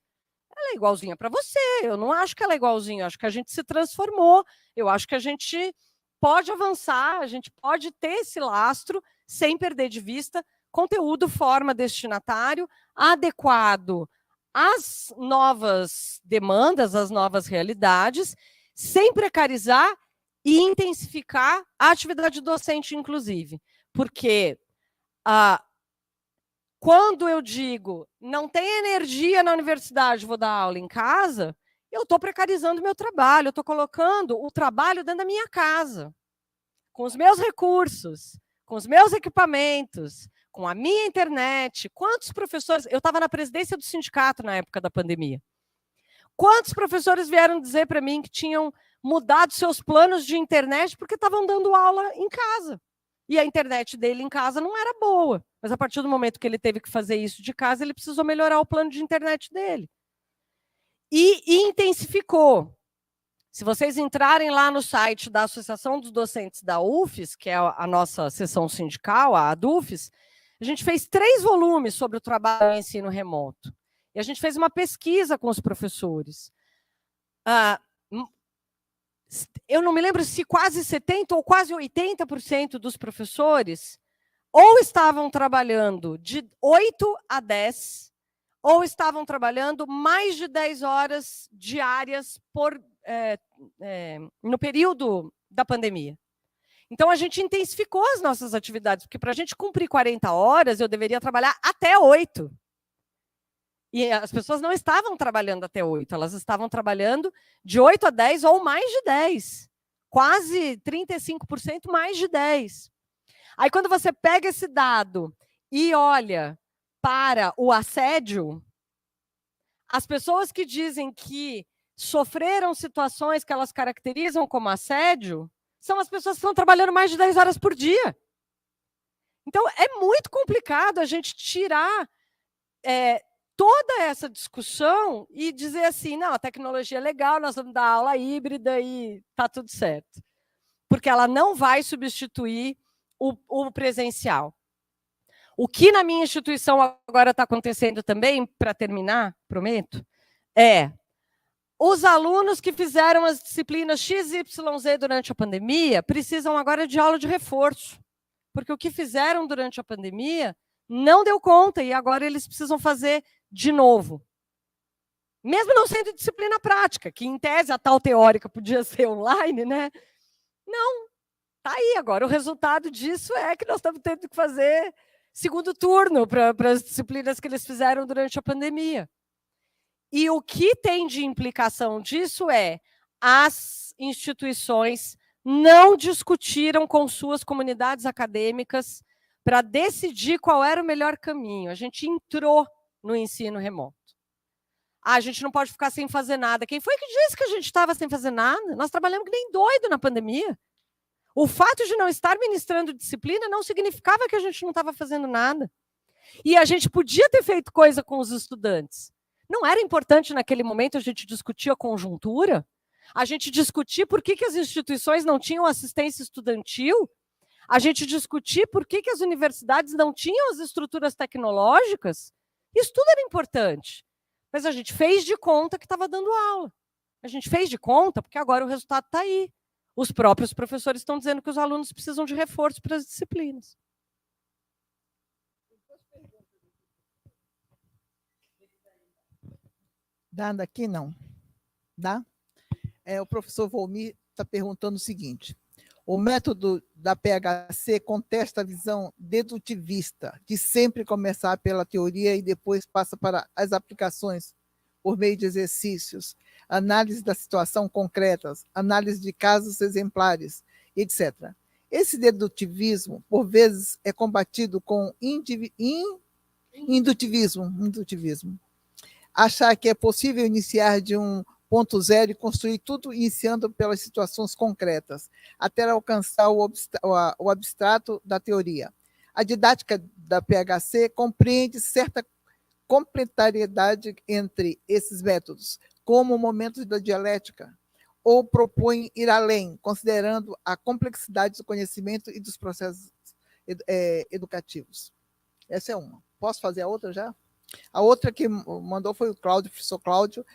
Speaker 1: Ela é igualzinha para você, eu não acho que ela é igualzinha, eu acho que a gente se transformou, eu acho que a gente pode avançar, a gente pode ter esse lastro sem perder de vista conteúdo, forma, destinatário, adequado às novas demandas, às novas realidades, sem precarizar e intensificar a atividade docente, inclusive. Porque quando eu digo não tem energia na universidade, vou dar aula em casa, eu estou precarizando o meu trabalho, eu estou colocando o trabalho dentro da minha casa, com os meus recursos, com os meus equipamentos, com a minha internet. Quantos professores... Eu estava na presidência do sindicato na época da pandemia. Quantos professores vieram dizer para mim que tinham mudado seus planos de internet porque estavam dando aula em casa? E a internet dele em casa não era boa. Mas a partir do momento que ele teve que fazer isso de casa, ele precisou melhorar o plano de internet dele. E intensificou. Se vocês entrarem lá no site da Associação dos Docentes da UFES, que é a nossa seção sindical, a ADUFES, a gente fez 3 volumes sobre o trabalho em ensino remoto. E a gente fez uma pesquisa com os professores. Eu não me lembro se quase 70% ou quase 80% dos professores ou estavam trabalhando de 8 a 10, ou estavam trabalhando mais de 10 horas diárias no período da pandemia. Então, a gente intensificou as nossas atividades, porque para a gente cumprir 40 horas, eu deveria trabalhar até 8. E as pessoas não estavam trabalhando até 8, elas estavam trabalhando de 8 a 10 ou mais de 10. Quase 35% mais de 10. Aí, quando você pega esse dado e olha para o assédio, as pessoas que dizem que sofreram situações que elas caracterizam como assédio são as pessoas que estão trabalhando mais de 10 horas por dia. Então, é muito complicado a gente tirar toda essa discussão e dizer assim, não, a tecnologia é legal, nós vamos dar aula híbrida e está tudo certo. Porque ela não vai substituir o presencial. O que na minha instituição agora está acontecendo também, para terminar, prometo, os alunos que fizeram as disciplinas XYZ durante a pandemia precisam agora de aula de reforço, porque o que fizeram durante a pandemia não deu conta e agora eles precisam fazer de novo. Mesmo não sendo disciplina prática, que em tese a tal teórica podia ser online, né? Não, está aí agora. O resultado disso é que nós estamos tendo que fazer segundo turno para as disciplinas que eles fizeram durante a pandemia. E o que tem de implicação disso as instituições não discutiram com suas comunidades acadêmicas para decidir qual era o melhor caminho. A gente entrou no ensino remoto. A gente não pode ficar sem fazer nada. Quem foi que disse que a gente estava sem fazer nada? Nós trabalhamos que nem doido na pandemia. O fato de não estar ministrando disciplina não significava que a gente não estava fazendo nada. E a gente podia ter feito coisa com os estudantes. Não era importante naquele momento a gente discutir a conjuntura? A gente discutir por que as instituições não tinham assistência estudantil? A gente discutir por que as universidades não tinham as estruturas tecnológicas? Isso tudo era importante. Mas a gente fez de conta que estava dando aula. A gente fez de conta porque agora o resultado está aí. Os próprios professores estão dizendo que os alunos precisam de reforço para as disciplinas.
Speaker 5: Dá daqui? Não. Dá? O professor Volmir está perguntando o seguinte: o método da PHC contesta a visão dedutivista, de sempre começar pela teoria e depois passa para as aplicações por meio de exercícios, análise da situação concretas, análise de casos exemplares, etc. Esse dedutivismo, por vezes, é combatido com indutivismo. Achar que é possível iniciar de um ponto zero e construir tudo iniciando pelas situações concretas, até alcançar o abstrato da teoria. A didática da PHC compreende certa complementariedade entre esses métodos, como momentos da dialética, ou propõe ir além, considerando a complexidade do conhecimento e dos processos educativos. Essa é uma. Posso fazer a outra já? A outra que mandou foi o Cláudio, professor Cláudio.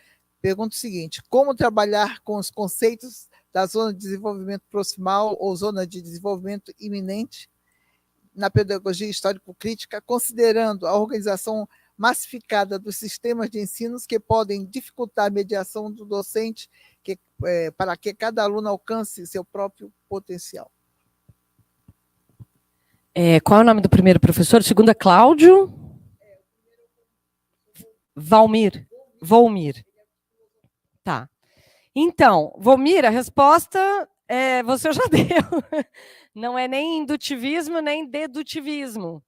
Speaker 5: Pergunta o seguinte: como trabalhar com os conceitos da zona de desenvolvimento proximal ou zona de desenvolvimento iminente na pedagogia histórico-crítica, considerando a organização massificada dos sistemas de ensinos que podem dificultar a mediação do docente para que cada aluno alcance seu próprio potencial?
Speaker 1: Qual é o nome do primeiro professor? O segundo é Cláudio? Volmir. Tá. Então, Volmir, a resposta você já deu. Não é nem indutivismo, nem dedutivismo.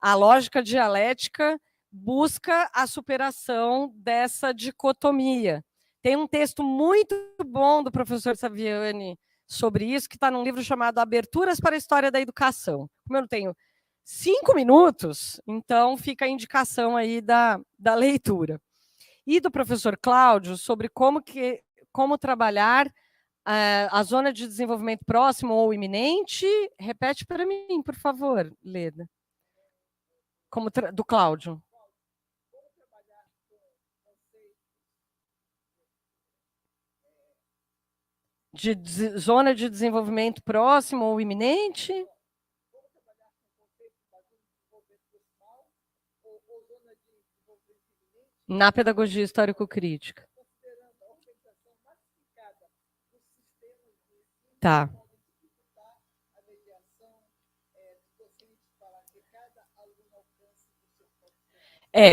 Speaker 1: A lógica dialética busca a superação dessa dicotomia. Tem um texto muito bom do professor Saviani sobre isso, que está num livro chamado Aberturas para a História da Educação. Como eu não tenho 5 minutos, então fica a indicação aí da leitura. E do professor Cláudio sobre como trabalhar a zona de desenvolvimento próximo ou iminente. Repete para mim, por favor, Leda. Do Cláudio. Zona de desenvolvimento próximo ou iminente? Na pedagogia histórico-crítica. Tá.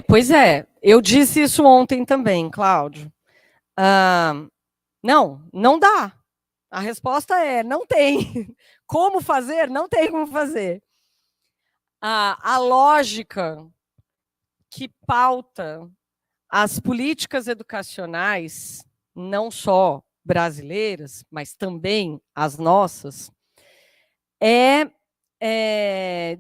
Speaker 1: Pois é. Eu disse isso ontem também, Cláudio. Não dá. A resposta é não tem. Como fazer? Não tem como fazer. A lógica que pauta as políticas educacionais, não só brasileiras, mas também as nossas,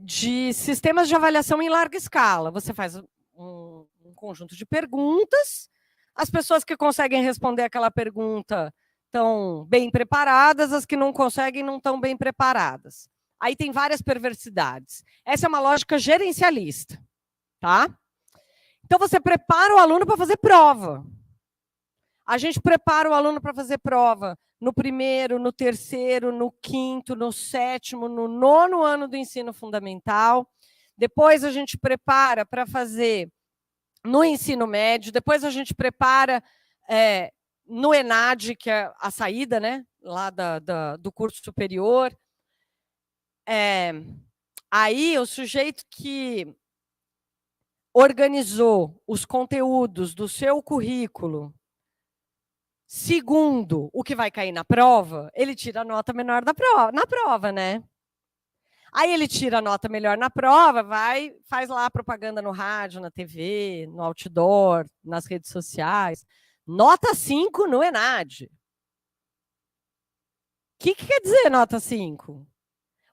Speaker 1: de sistemas de avaliação em larga escala. Você faz um conjunto de perguntas, as pessoas que conseguem responder aquela pergunta estão bem preparadas, as que não conseguem não estão bem preparadas. Aí tem várias perversidades. Essa é uma lógica gerencialista, tá? Então, você prepara o aluno para fazer prova. A gente prepara o aluno para fazer prova no primeiro, no terceiro, no quinto, no sétimo, no 9º ano do ensino fundamental. Depois a gente prepara para fazer no ensino médio. Depois a gente prepara no ENAD, que é a saída, né, lá do curso superior. Aí o sujeito que organizou os conteúdos do seu currículo segundo o que vai cair na prova, ele tira a nota menor na prova, né? Aí ele tira a nota melhor na prova, faz lá propaganda no rádio, na TV, no outdoor, nas redes sociais. Nota 5 no ENAD. que quer dizer nota 5?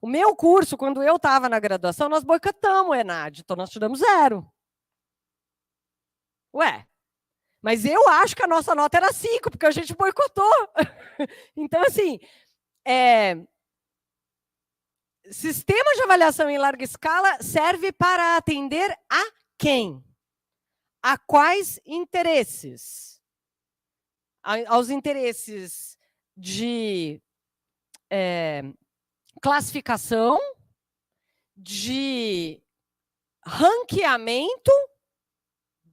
Speaker 1: O meu curso, quando eu estava na graduação, nós boicotamos o ENAD, então nós tiramos 0. Ué, mas eu acho que a nossa nota era 5, porque a gente boicotou. Então, assim, sistema de avaliação em larga escala serve para atender a quem? A quais interesses? Aos interesses de classificação, de ranqueamento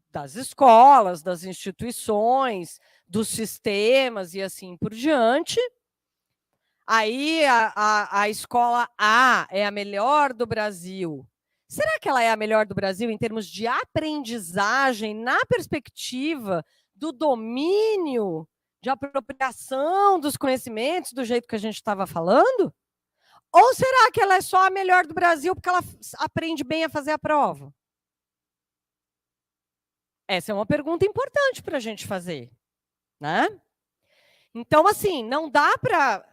Speaker 1: das escolas, das instituições, dos sistemas e assim por diante. Aí a escola A é a melhor do Brasil. Será que ela é a melhor do Brasil em termos de aprendizagem, na perspectiva do domínio, de apropriação dos conhecimentos, do jeito que a gente estava falando? Ou será que ela é só a melhor do Brasil porque ela aprende bem a fazer a prova? Essa é uma pergunta importante para a gente fazer, né? Então, assim, não dá para,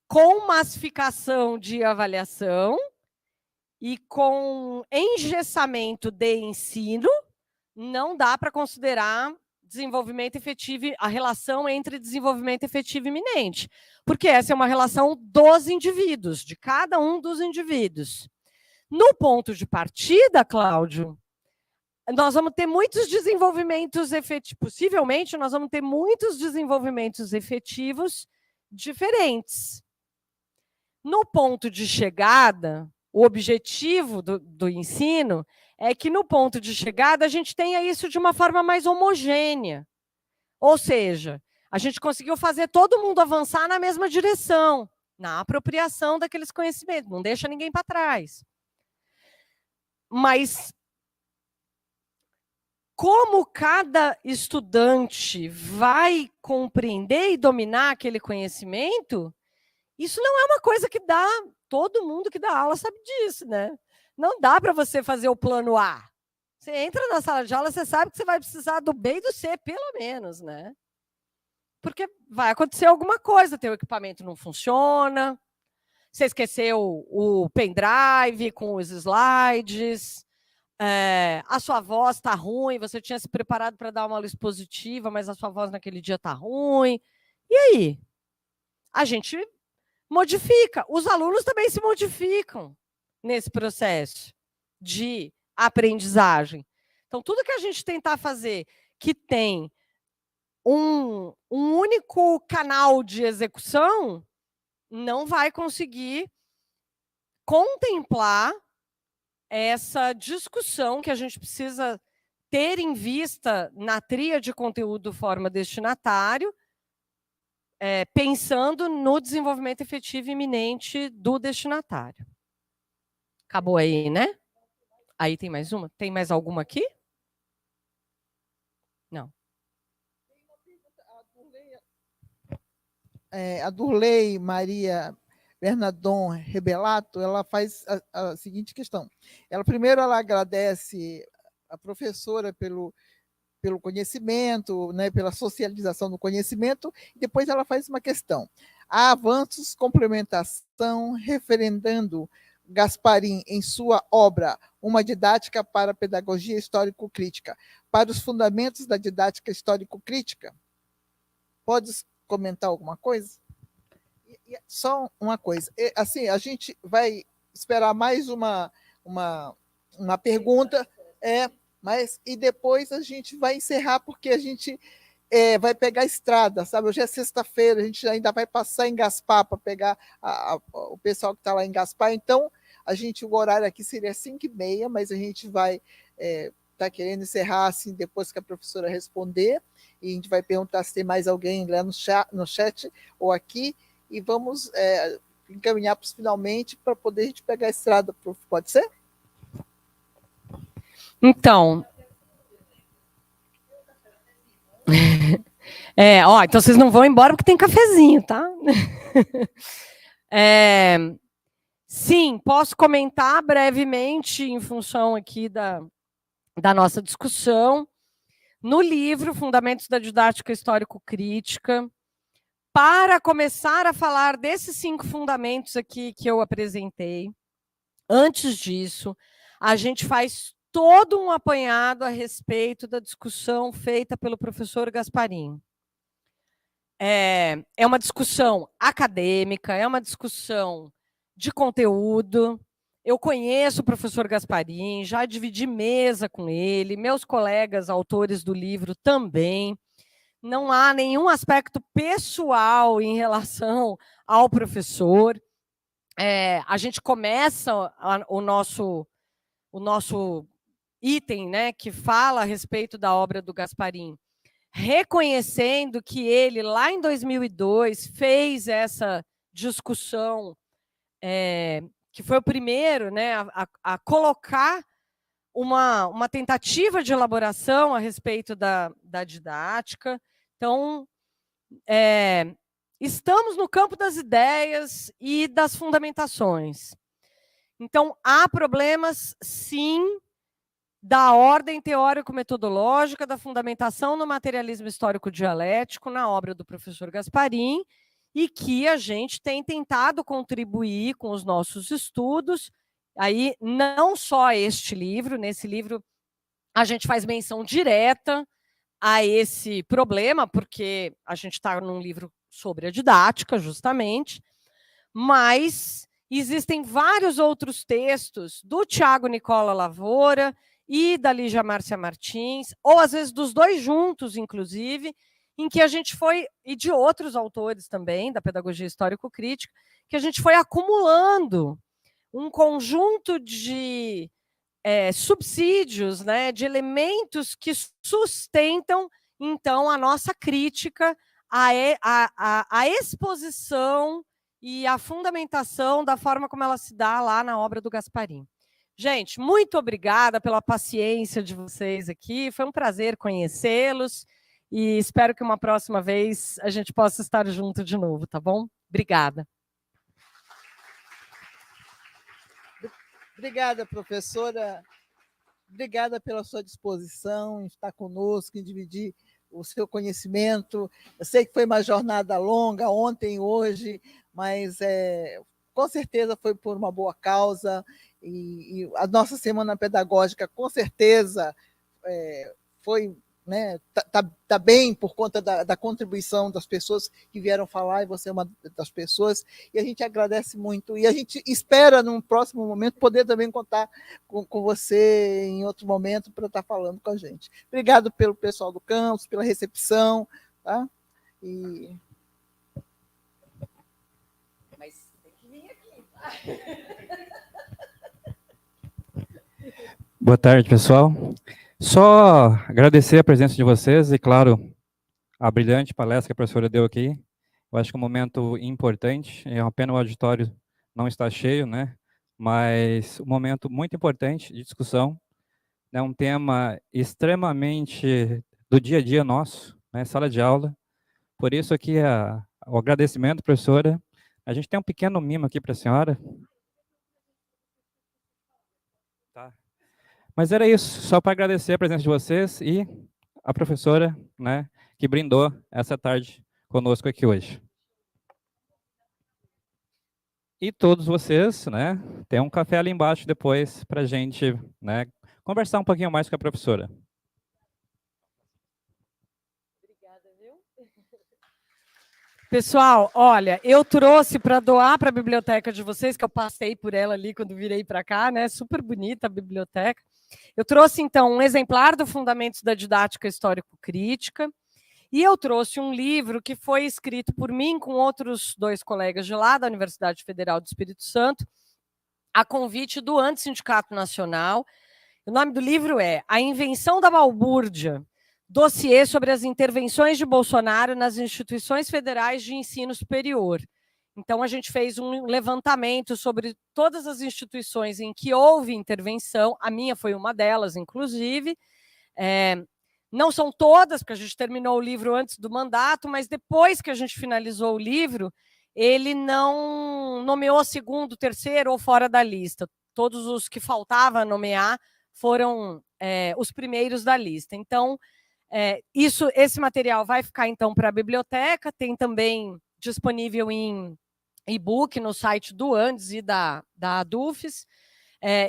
Speaker 1: com massificação de avaliação e com engessamento de ensino, não dá para considerar desenvolvimento efetivo, a relação entre desenvolvimento efetivo e iminente, porque essa é uma relação dos indivíduos, de cada um dos indivíduos. No ponto de partida, Cláudio, nós vamos ter muitos desenvolvimentos efetivos, possivelmente nós vamos ter muitos desenvolvimentos efetivos diferentes. No ponto de chegada, o objetivo do ensino é que no ponto de chegada a gente tenha isso de uma forma mais homogênea. Ou seja, a gente conseguiu fazer todo mundo avançar na mesma direção, na apropriação daqueles conhecimentos, não deixa ninguém para trás. Mas como cada estudante vai compreender e dominar aquele conhecimento, isso não é uma coisa que dá, todo mundo que dá aula sabe disso, né? Não dá para você fazer o plano A. Você entra na sala de aula, você sabe que você vai precisar do B e do C, pelo menos, né? Porque vai acontecer alguma coisa, teu equipamento não funciona, você esqueceu o pendrive com os slides, a sua voz está ruim, você tinha se preparado para dar uma aula expositiva, mas a sua voz naquele dia está ruim. E aí? A gente modifica. Os alunos também se modificam nesse processo de aprendizagem. Então, tudo que a gente tentar fazer que tem um único canal de execução não vai conseguir contemplar essa discussão que a gente precisa ter em vista na tríade conteúdo, forma, destinatário, pensando no desenvolvimento efetivo iminente do destinatário. Acabou aí, né? Aí tem mais uma? Tem mais alguma aqui? Não.
Speaker 5: A Durley Maria Bernardon Rebelato, ela faz a seguinte questão. Ela agradece a professora pelo conhecimento, né, pela socialização do conhecimento, e depois ela faz uma questão. Há avanços, complementação, referendando Gasparim em sua obra Uma Didática para a Pedagogia Histórico-Crítica, para os fundamentos da didática histórico-crítica? Podes comentar alguma coisa? Só uma coisa, assim, a gente vai esperar mais uma pergunta, mas e depois a gente vai encerrar, porque a gente vai pegar a estrada, sabe? Hoje é sexta-feira, a gente ainda vai passar em Gaspar para pegar o pessoal que está lá em Gaspar, então o horário aqui seria 5h30, mas a gente vai tá querendo encerrar assim depois que a professora responder, e a gente vai perguntar se tem mais alguém lá no chat ou aqui, e vamos encaminhar para os finalmente para poder a gente pegar a estrada, prof. Pode ser?
Speaker 1: Então. Então vocês não vão embora porque tem cafezinho, tá? Sim, posso comentar brevemente em função aqui da nossa discussão. No livro Fundamentos da Didática Histórico-Crítica, para começar a falar desses 5 fundamentos aqui que eu apresentei, antes disso, a gente faz todo um apanhado a respeito da discussão feita pelo professor Gasparim. É uma discussão acadêmica, é uma discussão de conteúdo. Eu conheço o professor Gasparim, já dividi mesa com ele, meus colegas autores do livro também. Não há nenhum aspecto pessoal em relação ao professor. A gente começa o nosso item, né, que fala a respeito da obra do Gasparim, reconhecendo que ele, lá em 2002, fez essa discussão, que foi o primeiro, né, a colocar uma tentativa de elaboração a respeito da didática. Então, estamos no campo das ideias e das fundamentações. Então, há problemas, sim, da ordem teórico-metodológica, da fundamentação no materialismo histórico-dialético, na obra do professor Gasparim, e que a gente tem tentado contribuir com os nossos estudos. Aí, não só este livro, nesse livro a gente faz menção direta a esse problema, porque a gente está num livro sobre a didática, justamente, mas existem vários outros textos do Tiago Nicola Lavoura e da Lígia Márcia Martins, ou às vezes dos dois juntos, inclusive, em que a gente foi, e de outros autores também, da pedagogia histórico-crítica, que a gente foi acumulando um conjunto de subsídios, né, de elementos que sustentam, então, a nossa crítica à exposição e à fundamentação da forma como ela se dá lá na obra do Gasparim. Gente, muito obrigada pela paciência de vocês aqui, foi um prazer conhecê-los e espero que uma próxima vez a gente possa estar junto de novo, tá bom? Obrigada.
Speaker 5: Obrigada, professora. Obrigada pela sua disposição em estar conosco, em dividir o seu conhecimento. Eu sei que foi uma jornada longa, ontem e hoje, mas com certeza foi por uma boa causa. E a nossa semana pedagógica, com certeza, foi... né, tá bem por conta da contribuição das pessoas que vieram falar, e você é uma das pessoas, e a gente agradece muito, e a gente espera, num próximo momento, poder também contar com você em outro momento para estar falando com a gente. Obrigado pelo pessoal do campus, pela recepção, tá?
Speaker 1: Mas tem que vir aqui, tá?
Speaker 7: Boa tarde, pessoal. Só agradecer a presença de vocês e, claro, a brilhante palestra que a professora deu aqui. Eu acho que é um momento importante, é uma pena o auditório não estar cheio, né? Mas um momento muito importante de discussão, é um tema extremamente do dia a dia nosso, né? Sala de aula. Por isso aqui o agradecimento, professora. A gente tem um pequeno mimo aqui para a senhora. Tá. Mas era isso, só para agradecer a presença de vocês e a professora, né, que brindou essa tarde conosco aqui hoje. E todos vocês, né, tem um café ali embaixo depois para a gente, né, conversar um pouquinho mais com a professora.
Speaker 1: Obrigada, viu? Pessoal, olha, eu trouxe para doar para a biblioteca de vocês, que eu passei por ela ali quando virei para cá, né, super bonita a biblioteca. Eu trouxe, então, um exemplar do Fundamentos da Didática Histórico-Crítica, e eu trouxe um livro que foi escrito por mim com outros 2 colegas de lá, da Universidade Federal do Espírito Santo, a convite do Antissindicato Nacional. O nome do livro é A Invenção da Balbúrdia, dossiê sobre as intervenções de Bolsonaro nas instituições federais de ensino superior. Então, a gente fez um levantamento sobre todas as instituições em que houve intervenção, a minha foi uma delas, inclusive. Não são todas, porque a gente terminou o livro antes do mandato, mas depois que a gente finalizou o livro, ele não nomeou segundo, terceiro ou fora da lista. Todos os que faltava nomear foram os primeiros da lista. Então, Esse material vai ficar, então, para a biblioteca, tem também disponível em e-book no site do Andes e da ADUFES.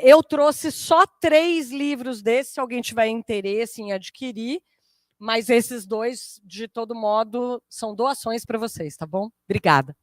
Speaker 1: Eu trouxe só 3 livros desses, se alguém tiver interesse em adquirir, mas esses 2, de todo modo, são doações para vocês, tá bom? Obrigada.